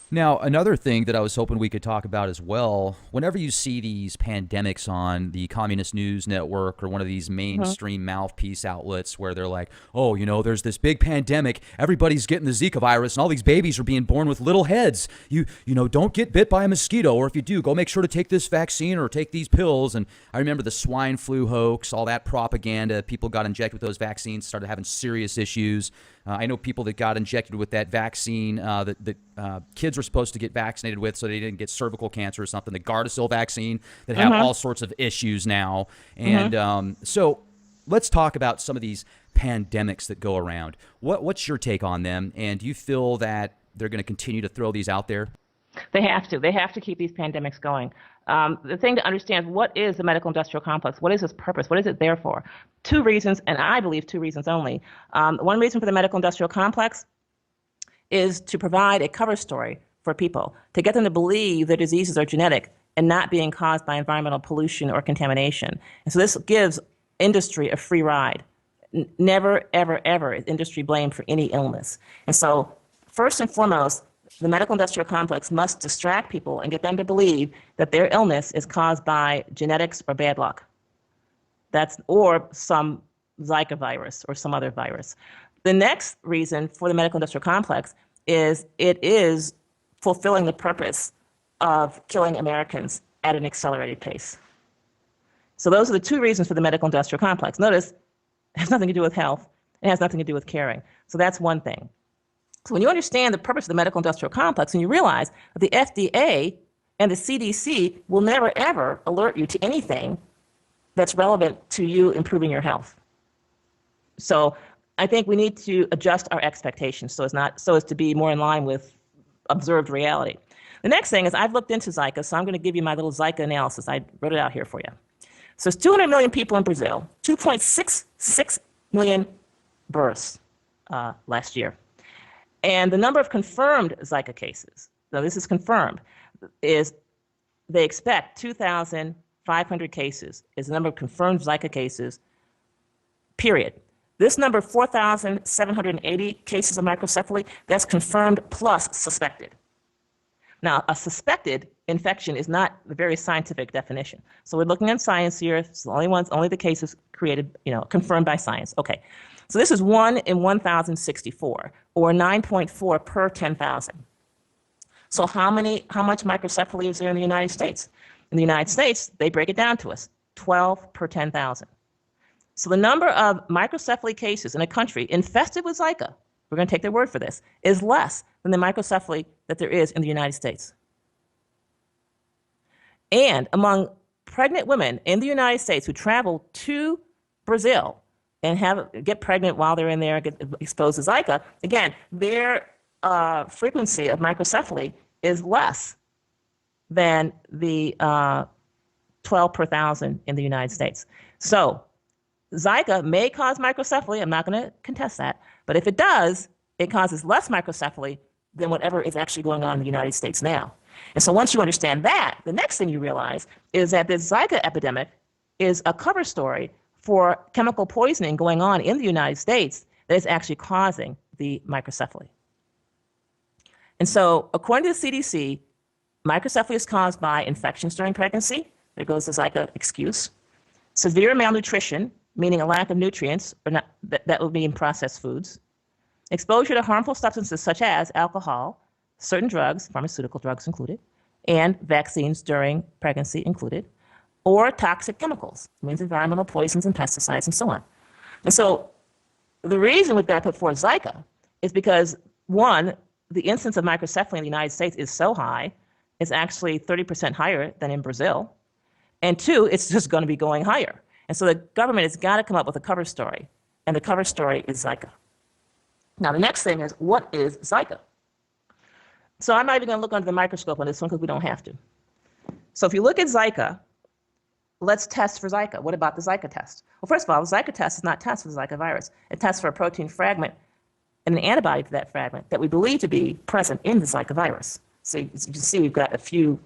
Now, another thing that I was hoping we could talk about as well, whenever you see these pandemics on the Communist News Network or one of these mainstream mouthpiece outlets where they're like, oh, there's this big pandemic, everybody's getting the Zika virus and all these babies are being born with little heads. Don't get bit by a mosquito, or if you do, go make sure to take this vaccine or take these pills. And I remember the swine flu hoax, all that propaganda, people got injected with those vaccines, started having serious issues. I know people that got injected with that vaccine that kids were supposed to get vaccinated with so they didn't get cervical cancer or something, the Gardasil vaccine that have all sorts of issues now. And so let's talk about some of these pandemics that go around. What's your take on them? And do you feel that they're going to continue to throw these out there? They have to. They have to keep these pandemics going. The thing to understand, what is the medical industrial complex? What is its purpose? What is it there for? Two reasons, and I believe two reasons only. One reason for the medical industrial complex is to provide a cover story for people, to get them to believe their diseases are genetic and not being caused by environmental pollution or contamination. And so this gives industry a free ride. Never, ever, ever is industry blamed for any illness. And so first and foremost, the medical industrial complex must distract people and get them to believe that their illness is caused by genetics or bad luck. Or some Zika virus or some other virus. The next reason for the medical industrial complex is it is fulfilling the purpose of killing Americans at an accelerated pace. So those are the two reasons for the medical industrial complex. Notice, it has nothing to do with health. It has nothing to do with caring. So that's one thing. So when you understand the purpose of the medical industrial complex and you realize that the FDA And the CDC will never, ever alert you to anything that's relevant to you improving your health. So I think we need to adjust our expectations so as to be more in line with observed reality. The next thing is I've looked into Zika, so I'm going to give you my little Zika analysis. I wrote it out here for you. So it's 200 million people in Brazil, 2.66 million births last year. And the number of confirmed Zika cases, now this is confirmed, is they expect 2,500 cases is the number of confirmed Zika cases, period. This number, 4,780 cases of microcephaly, that's confirmed plus suspected. Now, a suspected infection is not the very scientific definition. So we're looking at science here. It's the only the cases created, confirmed by science. Okay. So this is 1 in 1,064, or 9.4 per 10,000. So how much microcephaly is there in the United States? In the United States, they break it down to us, 12 per 10,000. So the number of microcephaly cases in a country infested with Zika, we're going to take their word for this, is less than the microcephaly that there is in the United States. And among pregnant women in the United States who travel to Brazil and get pregnant while they're in there, get exposed to Zika, again, their frequency of microcephaly is less than the 12 per 1,000 in the United States. So Zika may cause microcephaly. I'm not going to contest that. But if it does, it causes less microcephaly than whatever is actually going on in the United States now. And so once you understand that, the next thing you realize is that this Zika epidemic is a cover story for chemical poisoning going on in the United States that is actually causing the microcephaly. And so according to the CDC, microcephaly is caused by infections during pregnancy. There goes the Zika excuse. Severe malnutrition, meaning a lack of nutrients, or not, that would be in processed foods. Exposure to harmful substances such as alcohol, certain drugs, pharmaceutical drugs included, and vaccines during pregnancy included, or toxic chemicals, means environmental poisons and pesticides and so on. And so the reason we've got to put forth Zika is because, one, the incidence of microcephaly in the United States is so high, it's actually 30% higher than in Brazil. And two, it's just going to be going higher. And so the government has got to come up with a cover story, and the cover story is Zika. Now, the next thing is, what is Zika? So I'm not even going to look under the microscope on this one because we don't have to. So if you look at Zika, let's test for Zika. What about the Zika test? Well, first of all, the Zika test does not test for the Zika virus. It tests for a protein fragment and an antibody to that fragment that we believe to be present in the Zika virus. So you can see we've got a few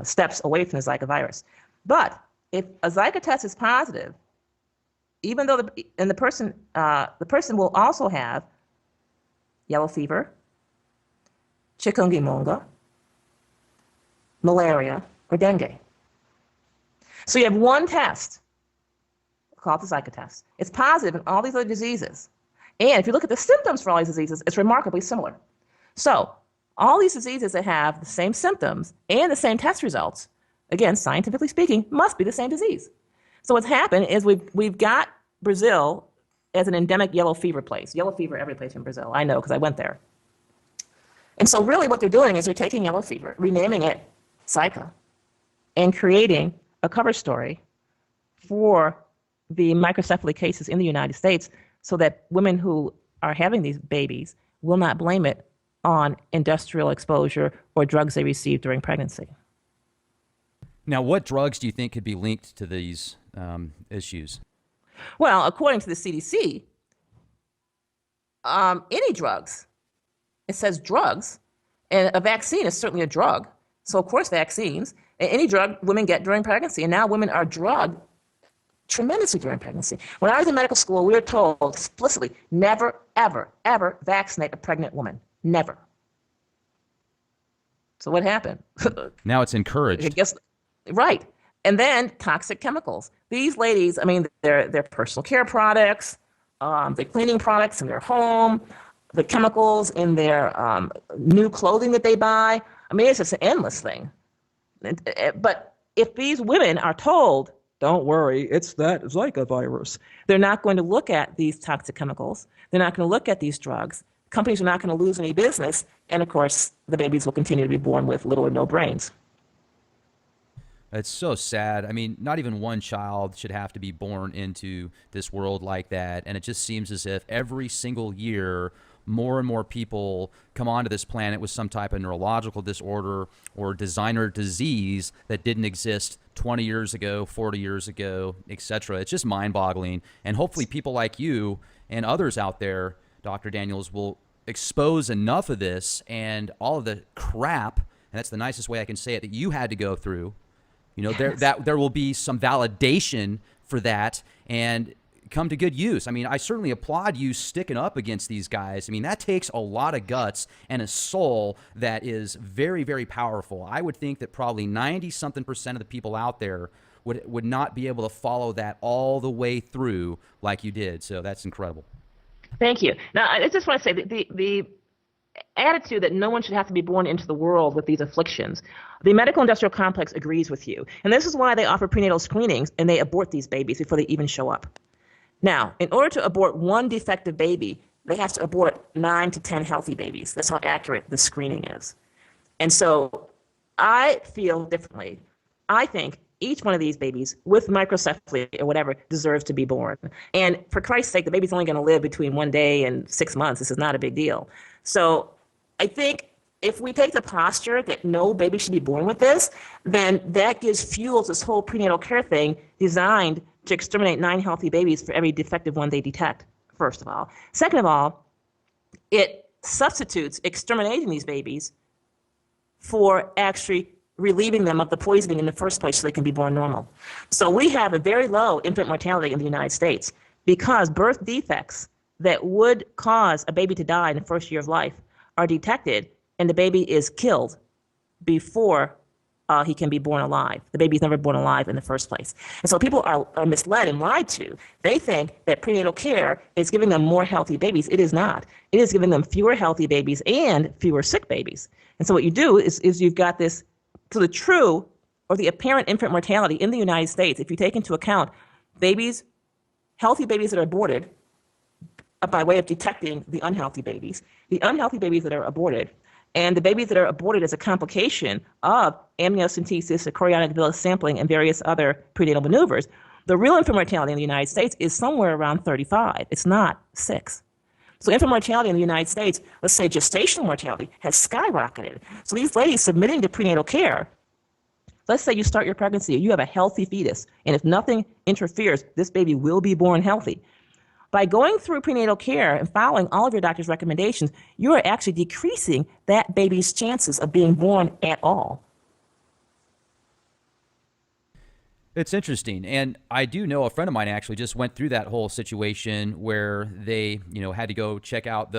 steps away from the Zika virus. But if a Zika test is positive, even though the person will also have yellow fever, chikungunya, malaria, or dengue. So you have one test called the Zika test. It's positive in all these other diseases. And if you look at the symptoms for all these diseases, it's remarkably similar. So all these diseases that have the same symptoms and the same test results, again, scientifically speaking, must be the same disease. So what's happened is we've got Brazil as an endemic yellow fever place. Yellow fever every place in Brazil. I know because I went there. And so really what they're doing is they're taking yellow fever, renaming it Zika, and creating a cover story for the microcephaly cases in the United States so that women who are having these babies will not blame it on industrial exposure or drugs they received during pregnancy. Now, what drugs do you think could be linked to these issues? Well, according to the CDC, any drugs. It says drugs, and a vaccine is certainly a drug. So, of course, vaccines, any drug women get during pregnancy, and now women are drugged tremendously during pregnancy. When I was in medical school, we were told explicitly, never, ever, ever vaccinate a pregnant woman. Never. So what happened? Now it's encouraged. I guess, right. And then toxic chemicals. These ladies, I mean, they're personal care products, the cleaning products in their home, the chemicals in their new clothing that they buy. I mean, it's just an endless thing. But if these women are told, don't worry, it's that Zika virus, they're not going to look at these toxic chemicals. They're not going to look at these drugs. companies are not going to lose any business, and of course, the babies will continue to be born with little or no brains. It's so sad. I mean, not even one child should have to be born into this world like that. And it just seems as if every single year, more and more people come onto this planet with some type of neurological disorder or designer disease that didn't exist 20 years ago, 40 years ago, etc. It's just mind-boggling. And hopefully people like you and others out there, Dr. Daniels, will expose enough of this and all of the crap, and that's the nicest way I can say it, that you had to go through. You know, there will be some validation for that and come to good use. I mean, I certainly applaud you sticking up against these guys. I mean, that takes a lot of guts and a soul that is very, very powerful. I would think that probably 90-something% of the people out there would not be able to follow that all the way through like you did. So that's incredible. Thank you. Now, I just want to say that the attitude that no one should have to be born into the world with these afflictions, the medical industrial complex agrees with you. And this is why they offer prenatal screenings and they abort these babies before they even show up. Now, in order to abort one defective baby, they have to abort 9 to 10 healthy babies. That's how accurate the screening is. And so I feel differently. I think each one of these babies with microcephaly or whatever deserves to be born. And for Christ's sake, the baby's only going to live between 1 day and 6 months. This is not a big deal. So I think if we take the posture that no baby should be born with this, then that gives fuel to this whole prenatal care thing designed to exterminate 9 healthy babies for every defective one they detect, first of all. Second of all, it substitutes exterminating these babies for actually relieving them of the poisoning in the first place so they can be born normal. So we have a very low infant mortality in the United States because birth defects that would cause a baby to die in the first year of life are detected and the baby is killed before he can be born alive. The baby's never born alive in the first place. And so people are misled and lied to. They think that prenatal care is giving them more healthy babies. It is not. It is giving them fewer healthy babies and fewer sick babies. And so what you do is you've got this, so the true or the apparent infant mortality in the United States, if you take into account babies, healthy babies that are aborted by way of detecting the unhealthy babies that are aborted, and the babies that are aborted as a complication of amniocentesis or chorionic villus sampling and various other prenatal maneuvers, the real infant mortality in the United States is somewhere around 35. It's not 6. So infant mortality in the United States, let's say gestational mortality, has skyrocketed. So these ladies submitting to prenatal care, let's say you start your pregnancy, you have a healthy fetus, and if nothing interferes, this baby will be born healthy. By going through prenatal care and following all of your doctor's recommendations, you are actually decreasing that baby's chances of being born at all. It's interesting. And I do know a friend of mine actually just went through that whole situation where they, had to go check out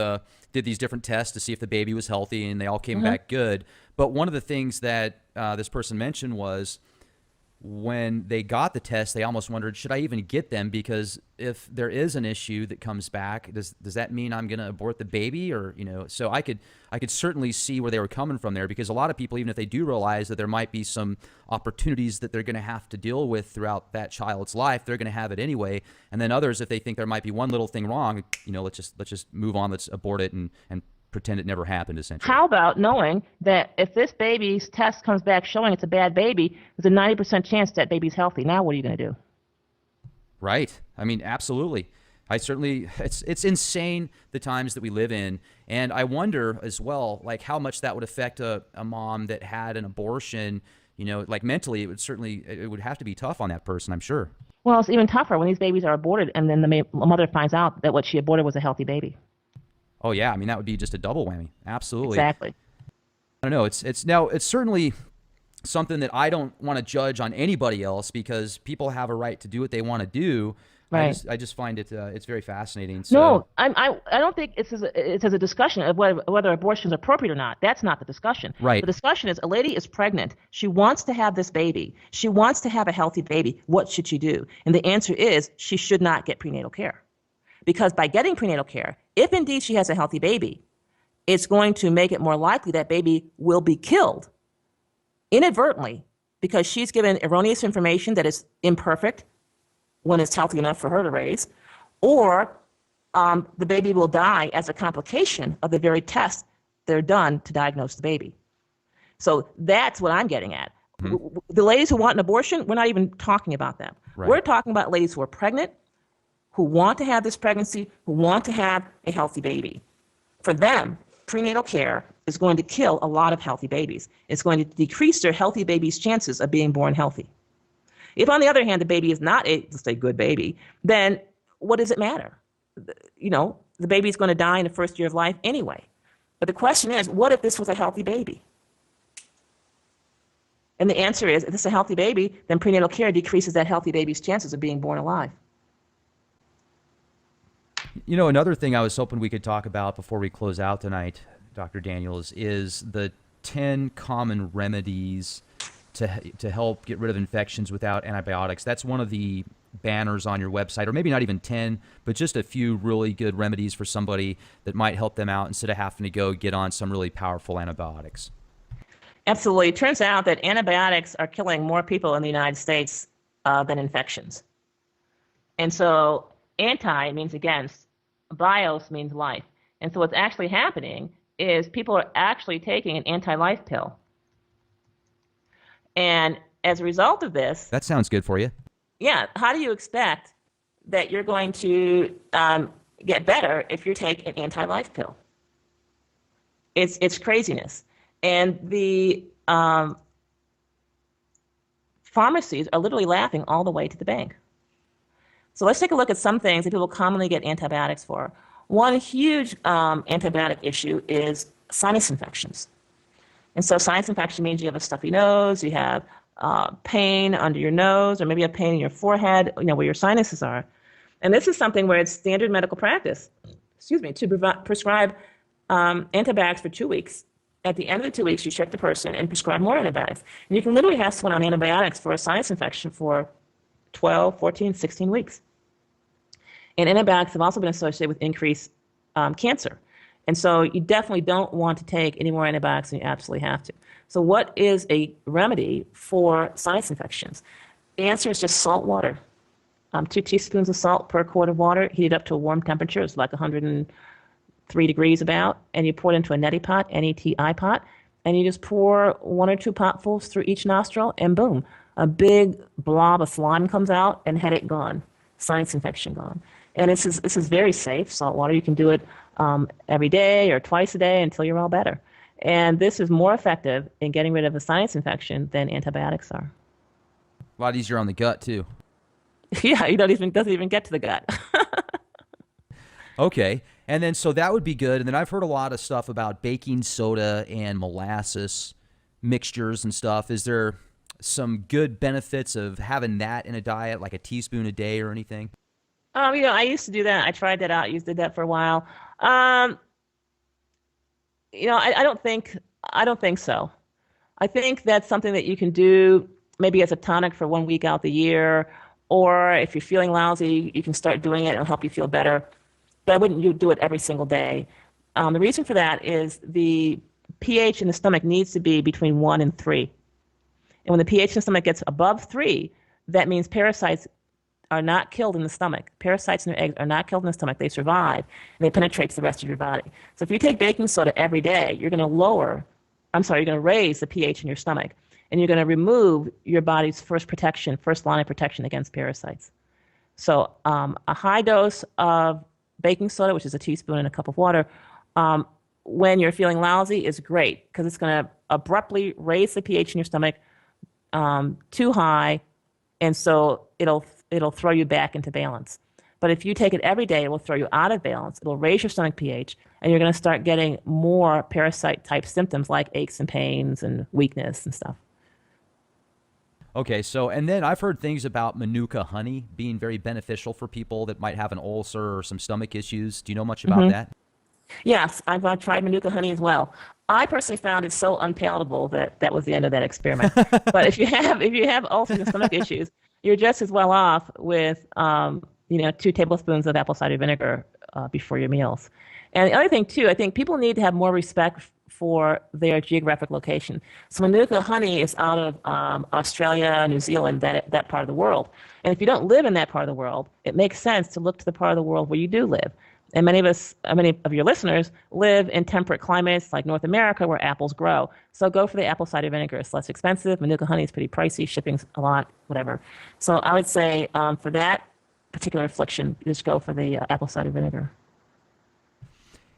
did these different tests to see if the baby was healthy, and they all came back good. But one of the things that this person mentioned was when they got the test, they almost wondered, should I even get them? Because if there is an issue that comes back, does that mean I'm going to abort the baby? Or, so I could certainly see where they were coming from there, because a lot of people, even if they do realize that there might be some opportunities that they're going to have to deal with throughout that child's life, they're going to have it anyway. And then others, if they think there might be one little thing wrong, let's just move on, let's abort it and pretend it never happened, essentially. How about knowing that if this baby's test comes back showing it's a bad baby, there's a 90% chance that baby's healthy? Now what are you going to do? Right. I mean, absolutely. It's insane the times that we live in. And I wonder as well, like how much that would affect a mom that had an abortion, like mentally, it would have to be tough on that person, I'm sure. Well, it's even tougher when these babies are aborted and then the mother finds out that what she aborted was a healthy baby. Oh yeah, I mean that would be just a double whammy. Absolutely. Exactly. I don't know. It's certainly something that I don't want to judge on anybody else, because people have a right to do what they want to do. Right. I just find it's very fascinating. So. No, I don't think it's as a discussion of whether abortion is appropriate or not. That's not the discussion. Right. The discussion is a lady is pregnant. She wants to have this baby. She wants to have a healthy baby. What should she do? And the answer is she should not get prenatal care. Because by getting prenatal care, if indeed she has a healthy baby, it's going to make it more likely that baby will be killed inadvertently because she's given erroneous information that is imperfect when it's healthy enough for her to raise, or the baby will die as a complication of the very tests that are done to diagnose the baby. So that's what I'm getting at. The ladies who want an abortion, we're not even talking about them. Right. We're talking about ladies who are pregnant, who want to have this pregnancy, who want to have a healthy baby. For them, prenatal care is going to kill a lot of healthy babies. It's going to decrease their healthy baby's chances of being born healthy. If, on the other hand, the baby is not a, let's say, good baby, then what does it matter? You know, the baby's going to die in the first year of life anyway. But the question is, what if this was a healthy baby? And the answer is, if it's a healthy baby, then prenatal care decreases that healthy baby's chances of being born alive. You know, another thing I was hoping we could talk about before we close out tonight, Dr. Daniels, is the 10 common remedies to help get rid of infections without antibiotics. That's one of the banners on your website, or maybe not even 10, but just a few really good remedies for somebody that might help them out instead of having to go get on some really powerful antibiotics. Absolutely. It turns out that antibiotics are killing more people in the United States than infections. And so anti means against, bios means life. And so what's actually happening is people are actually taking an anti-life pill. And as a result of this... That sounds good for you. Yeah. How do you expect that you're going to get better if you take an anti-life pill? It's craziness. And the pharmacies are literally laughing all the way to the bank. So let's take a look at some things that people commonly get antibiotics for. One huge antibiotic issue is sinus infections. And so sinus infection means you have a stuffy nose, you have pain under your nose, or maybe you have pain in your forehead, you know, where your sinuses are. And this is something where it's standard medical practice, to prescribe antibiotics for 2 weeks. At the end of the 2 weeks, you check the person and prescribe more antibiotics. And you can literally have someone on antibiotics for a sinus infection for 12, 14, 16 weeks. And antibiotics have also been associated with increased cancer. And so you definitely don't want to take any more antibiotics than you absolutely have to. So what is a remedy for sinus infections? The answer is just salt water. 2 teaspoons of salt per quart of water, heated up to a warm temperature. It's like 103 degrees about. And you pour it into a neti pot, N-E-T-I pot. And you just pour 1 or 2 potfuls through each nostril, and boom, a big blob of slime comes out, and headache gone, sinus infection gone. And this is very safe, salt water. You can do it every day or twice a day until you're all better. And this is more effective in getting rid of a sinus infection than antibiotics are. A lot easier on the gut, too. Yeah, doesn't even get to the gut. Okay. And then, so that would be good. And then I've heard a lot of stuff about baking soda and molasses mixtures and stuff. Is there some good benefits of having that in a diet, like a teaspoon a day or anything? You know, I used to do that. I tried that out. Did that for a while. You know, I don't think so. I think that's something that you can do maybe as a tonic for 1 week out the year, or if you're feeling lousy, you can start doing it. It'll help you feel better. But I wouldn't do it every single day. The reason for that is the pH in the stomach needs to be between 1 and 3. And when the pH in the stomach gets above 3, that means parasites are not killed in the stomach. Parasites in your eggs are not killed in the stomach. They survive, and they penetrate to the rest of your body. So if you take baking soda every day, you're going to raise the pH in your stomach, and you're going to remove your body's first line of protection against parasites. So a high dose of baking soda, which is a teaspoon in a cup of water, when you're feeling lousy is great, because it's going to abruptly raise the pH in your stomach too high, and so it'll throw you back into balance. But if you take it every day, it will throw you out of balance. It'll raise your stomach pH, and you're going to start getting more parasite-type symptoms like aches and pains and weakness and stuff. Okay, so, and then I've heard things about Manuka honey being very beneficial for people that might have an ulcer or some stomach issues. Do you know much about that? Yes, I've tried Manuka honey as well. I personally found it so unpalatable that was the end of that experiment. But if you have ulcers and stomach issues, you're just as well off with 2 tablespoons of apple cider vinegar before your meals. And the other thing too, I think people need to have more respect for their geographic location. So Manuka honey is out of Australia, New Zealand, that part of the world. And if you don't live in that part of the world, it makes sense to look to the part of the world where you do live. And many of your listeners live in temperate climates like North America where apples grow. So go for the apple cider vinegar. It's less expensive. Manuka honey is pretty pricey. Shipping's a lot, whatever. So I would say for that particular affliction, just go for the apple cider vinegar.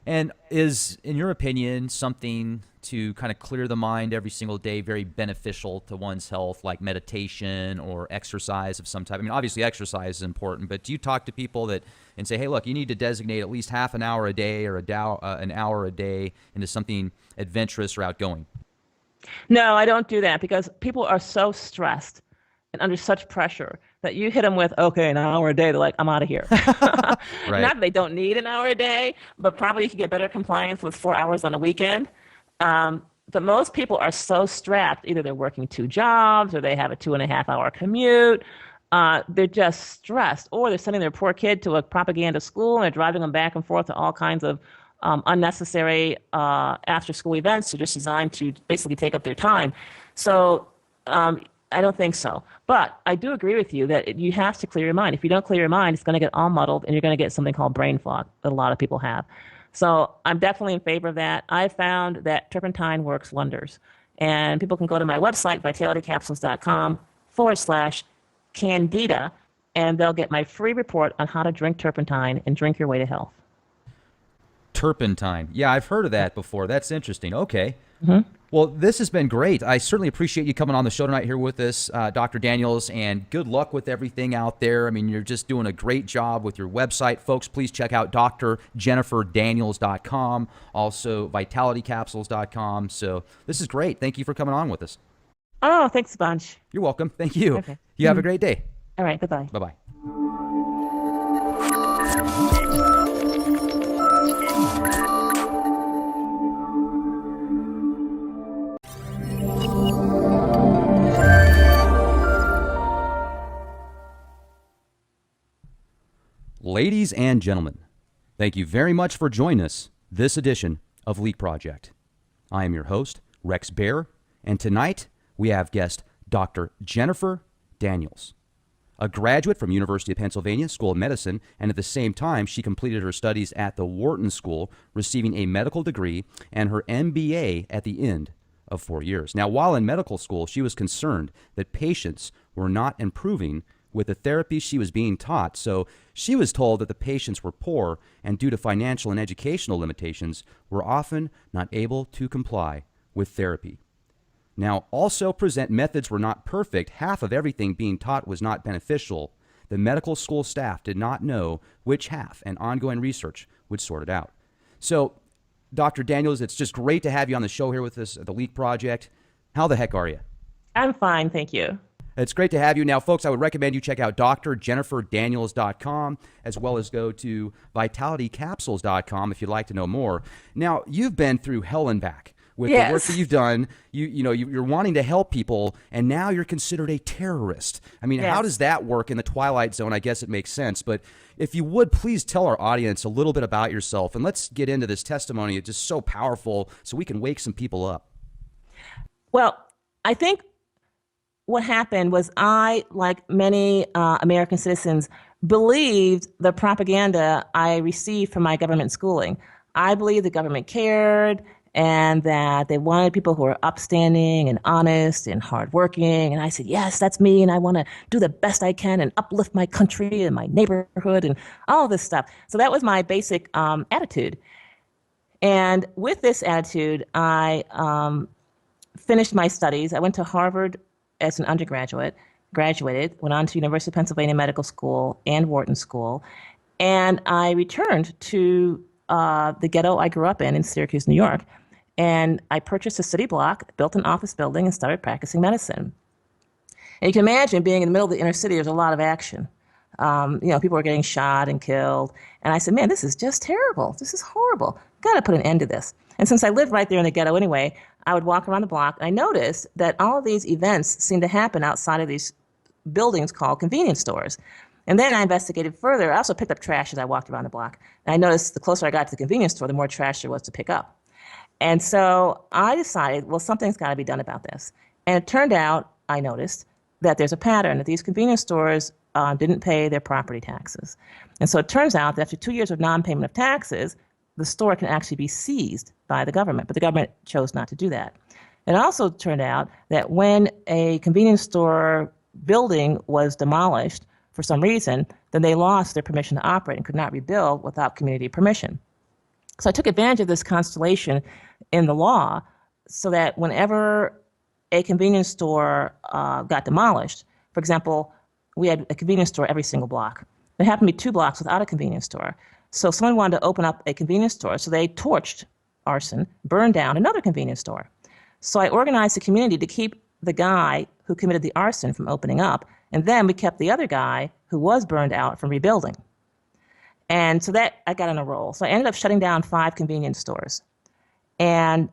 And is, in your opinion, something to kind of clear the mind every single day very beneficial to one's health, like meditation or exercise of some type? I mean, obviously exercise is important, but do you talk to people that and say, hey, look, you need to designate at least half an hour a day or an hour a day into something adventurous or outgoing? No, I don't do that because people are so stressed and under such pressure that you hit them with, okay, an hour a day. They're like, I'm out of here. Not Right. that they don't need an hour a day, but probably you could get better compliance with 4 hours on a weekend. But most people are so strapped. Either they're working 2 jobs or they have a 2.5 hour commute. They're just stressed, or they're sending their poor kid to a propaganda school and they're driving them back and forth to all kinds of unnecessary after school events that are just designed to basically take up their time. So I don't think so. But I do agree with you that you have to clear your mind. If you don't clear your mind, it's going to get all muddled and you're going to get something called brain fog that a lot of people have. So I'm definitely in favor of that. I found that turpentine works wonders. And people can go to my website, vitalitycapsules.com/candida, and they'll get my free report on how to drink turpentine and drink your way to health. Turpentine. Yeah, I've heard of that before. That's interesting. Okay. Well, this has been great. I certainly appreciate you coming on the show tonight here with us, Dr. Daniels, and good luck with everything out there. I mean, you're just doing a great job with your website. Folks, please check out drjenniferdaniels.com, also vitalitycapsules.com. So this is great. Thank you for coming on with us. Oh, thanks a bunch. You're welcome. Thank you. Okay. You have a great day. All right, goodbye. Bye-bye. Ladies and gentlemen, thank you very much for joining us this edition of Leak Project. I am your host, Rex Bear, and tonight we have guest Dr. Jennifer Daniels, a graduate from University of Pennsylvania School of Medicine, and at the same time she completed her studies at the Wharton School, receiving a medical degree and her MBA at the end of 4 years. Now, while in medical school, she was concerned that patients were not improving with the therapy she was being taught, so she was told that the patients were poor and due to financial and educational limitations were often not able to comply with therapy. Now, also present methods were not perfect. Half of everything being taught was not beneficial. The medical school staff did not know which half, and ongoing research would sort it out. So, Dr. Daniels, it's just great to have you on the show here with us at the Leak Project. How the heck are you? I'm fine, thank you. It's great to have you. Now, folks, I would recommend you check out drjenniferdaniels.com as well as go to vitalitycapsules.com if you'd like to know more. Now, you've been through hell and back with the work that you've done. You're wanting to help people, and now you're considered a terrorist. I mean, how does that work in the Twilight Zone? I guess it makes sense. But if you would, please tell our audience a little bit about yourself, and let's get into this testimony. It's just so powerful so we can wake some people up. Well, I think what happened was I, like many American citizens, believed the propaganda I received from my government schooling. I believed the government cared and that they wanted people who are upstanding and honest and hardworking. And I said, yes, that's me. And I want to do the best I can and uplift my country and my neighborhood and all this stuff. So that was my basic attitude. And with this attitude, I finished my studies. I went to Harvard as an undergraduate, graduated, went on to University of Pennsylvania Medical School and Wharton School, and I returned to the ghetto I grew up in Syracuse, New York, and I purchased a city block, built an office building, and started practicing medicine. And you can imagine being in the middle of the inner city, there's a lot of action. People were getting shot and killed, and I said, man, this is just terrible. This is horrible. Got to put an end to this. And since I lived right there in the ghetto anyway, I would walk around the block, and I noticed that all of these events seemed to happen outside of these buildings called convenience stores. And then I investigated further. I also picked up trash as I walked around the block. And I noticed the closer I got to the convenience store, the more trash there was to pick up. And so I decided, well, something's got to be done about this. And it turned out, I noticed, that there's a pattern, that these convenience stores didn't pay their property taxes. And so it turns out that after 2 years of non-payment of taxes, the store can actually be seized by the government, but the government chose not to do that. It also turned out that when a convenience store building was demolished for some reason, then they lost their permission to operate and could not rebuild without community permission. So I took advantage of this constellation in the law so that whenever a convenience store got demolished, for example, we had a convenience store every single block. There happened to be 2 blocks without a convenience store. So someone wanted to open up a convenience store, so they torched, arson, burned down another convenience store. So I organized the community to keep the guy who committed the arson from opening up, and then we kept the other guy who was burned out from rebuilding. And so that I got on a roll. So I ended up shutting down 5 convenience stores. And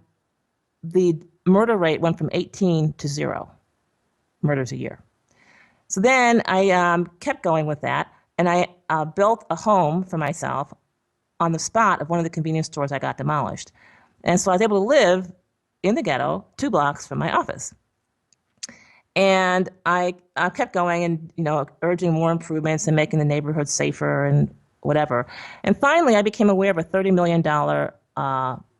the murder rate went from 18 to 0 murders a year. So then I kept going with that, and I built a home for myself on the spot of one of the convenience stores I got demolished. And so I was able to live in the ghetto 2 blocks from my office. And I kept going and, urging more improvements and making the neighborhood safer and whatever. And finally, I became aware of a $30 million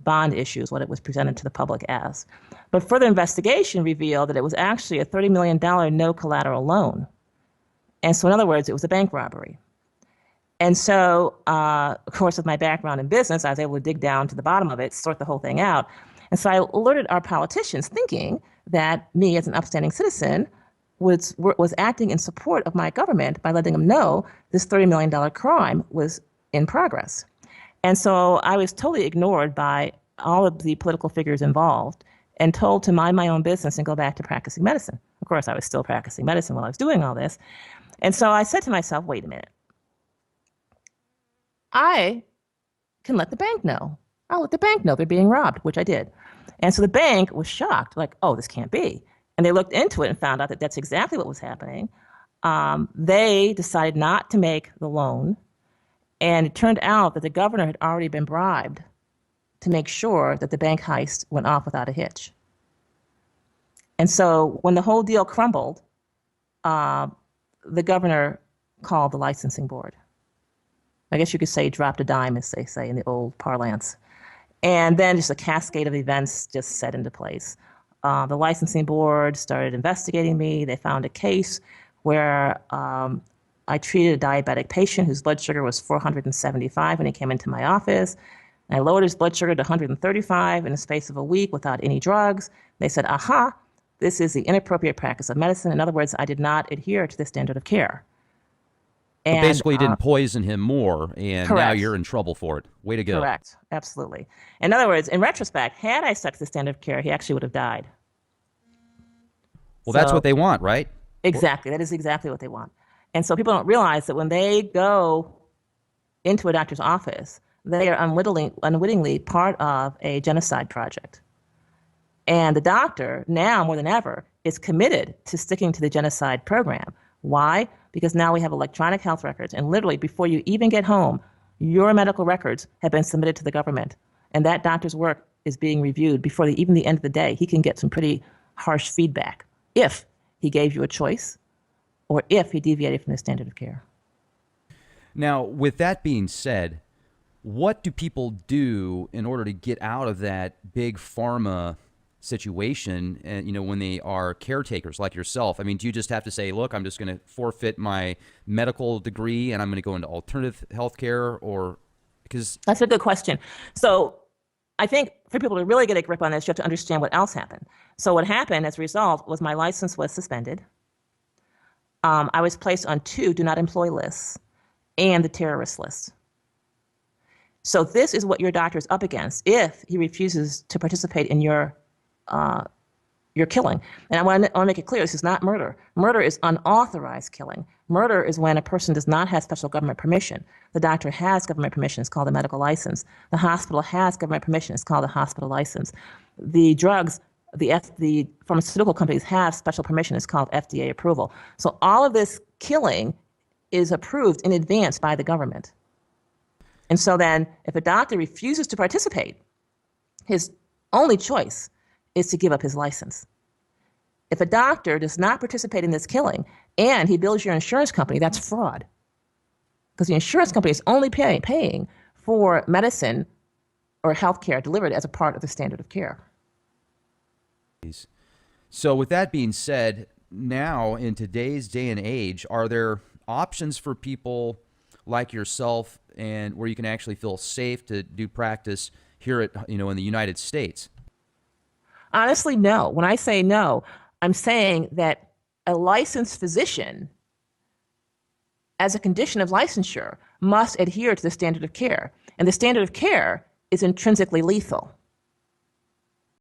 bond issue, is what it was presented to the public as. But further investigation revealed that it was actually a $30 million no collateral loan. And so in other words, it was a bank robbery. And so, of course, with my background in business, I was able to dig down to the bottom of it, sort the whole thing out. And so I alerted our politicians, thinking that me as an upstanding citizen was acting in support of my government by letting them know this $30 million crime was in progress. And so I was totally ignored by all of the political figures involved and told to mind my own business and go back to practicing medicine. Of course, I was still practicing medicine while I was doing all this. And so I said to myself, wait a minute. I can let the bank know. I'll let the bank know they're being robbed, which I did. And so the bank was shocked, like, oh, this can't be. And they looked into it and found out that that's exactly what was happening. They decided not to make the loan. And it turned out that the governor had already been bribed to make sure that the bank heist went off without a hitch. And so when the whole deal crumbled, the governor called the licensing board. I guess you could say dropped a dime, as they say in the old parlance. And then just a cascade of events just set into place. The licensing board started investigating me. They found a case where I treated a diabetic patient whose blood sugar was 475 when he came into my office. And I lowered his blood sugar to 135 in the space of a week without any drugs. They said, aha, this is the inappropriate practice of medicine. In other words, I did not adhere to the standard of care. And, basically didn't poison him more, and correct. Now you're in trouble for it. Way to go. Correct. Absolutely. In other words, in retrospect, had I stuck to the standard of care, he actually would have died. Well, that's what they want, right? Exactly. That is exactly what they want. And so people don't realize that when they go into a doctor's office, they are unwittingly part of a genocide project. And the doctor, now more than ever, is committed to sticking to the genocide program. Why? Because now we have electronic health records, and literally before you even get home, your medical records have been submitted to the government, and that doctor's work is being reviewed before even the end of the day. He can get some pretty harsh feedback if he gave you a choice or if he deviated from the standard of care. Now, with that being said, what do people do in order to get out of that big pharma situation, and when they are caretakers like yourself? I mean, do you just have to say, look, I'm just going to forfeit my medical degree and I'm going to go into alternative healthcare? Or because that's a good question. So I think for people to really get a grip on this, you have to understand what else happened. So what happened as a result was my license was suspended. I was placed on 2 do not employ lists and the terrorist list. So this is what your doctor is up against if he refuses to participate in your killing. And I want to make it clear, this is not murder. Murder is unauthorized killing. Murder is when a person does not have special government permission. The doctor has government permission. It's called a medical license. The hospital has government permission. It's called a hospital license. The drugs, the pharmaceutical companies have special permission. It's called FDA approval. So all of this killing is approved in advance by the government. And so then if a doctor refuses to participate, his only choice is to give up his license. If a doctor does not participate in this killing and he bills your insurance company, that's fraud. Because the insurance company is only paying for medicine or health care delivered as a part of the standard of care. So with that being said, now in today's day and age, are there options for people like yourself and where you can actually feel safe to do practice here at, in the United States? Honestly, no. When I say no, I'm saying that a licensed physician, as a condition of licensure, must adhere to the standard of care. And the standard of care is intrinsically lethal.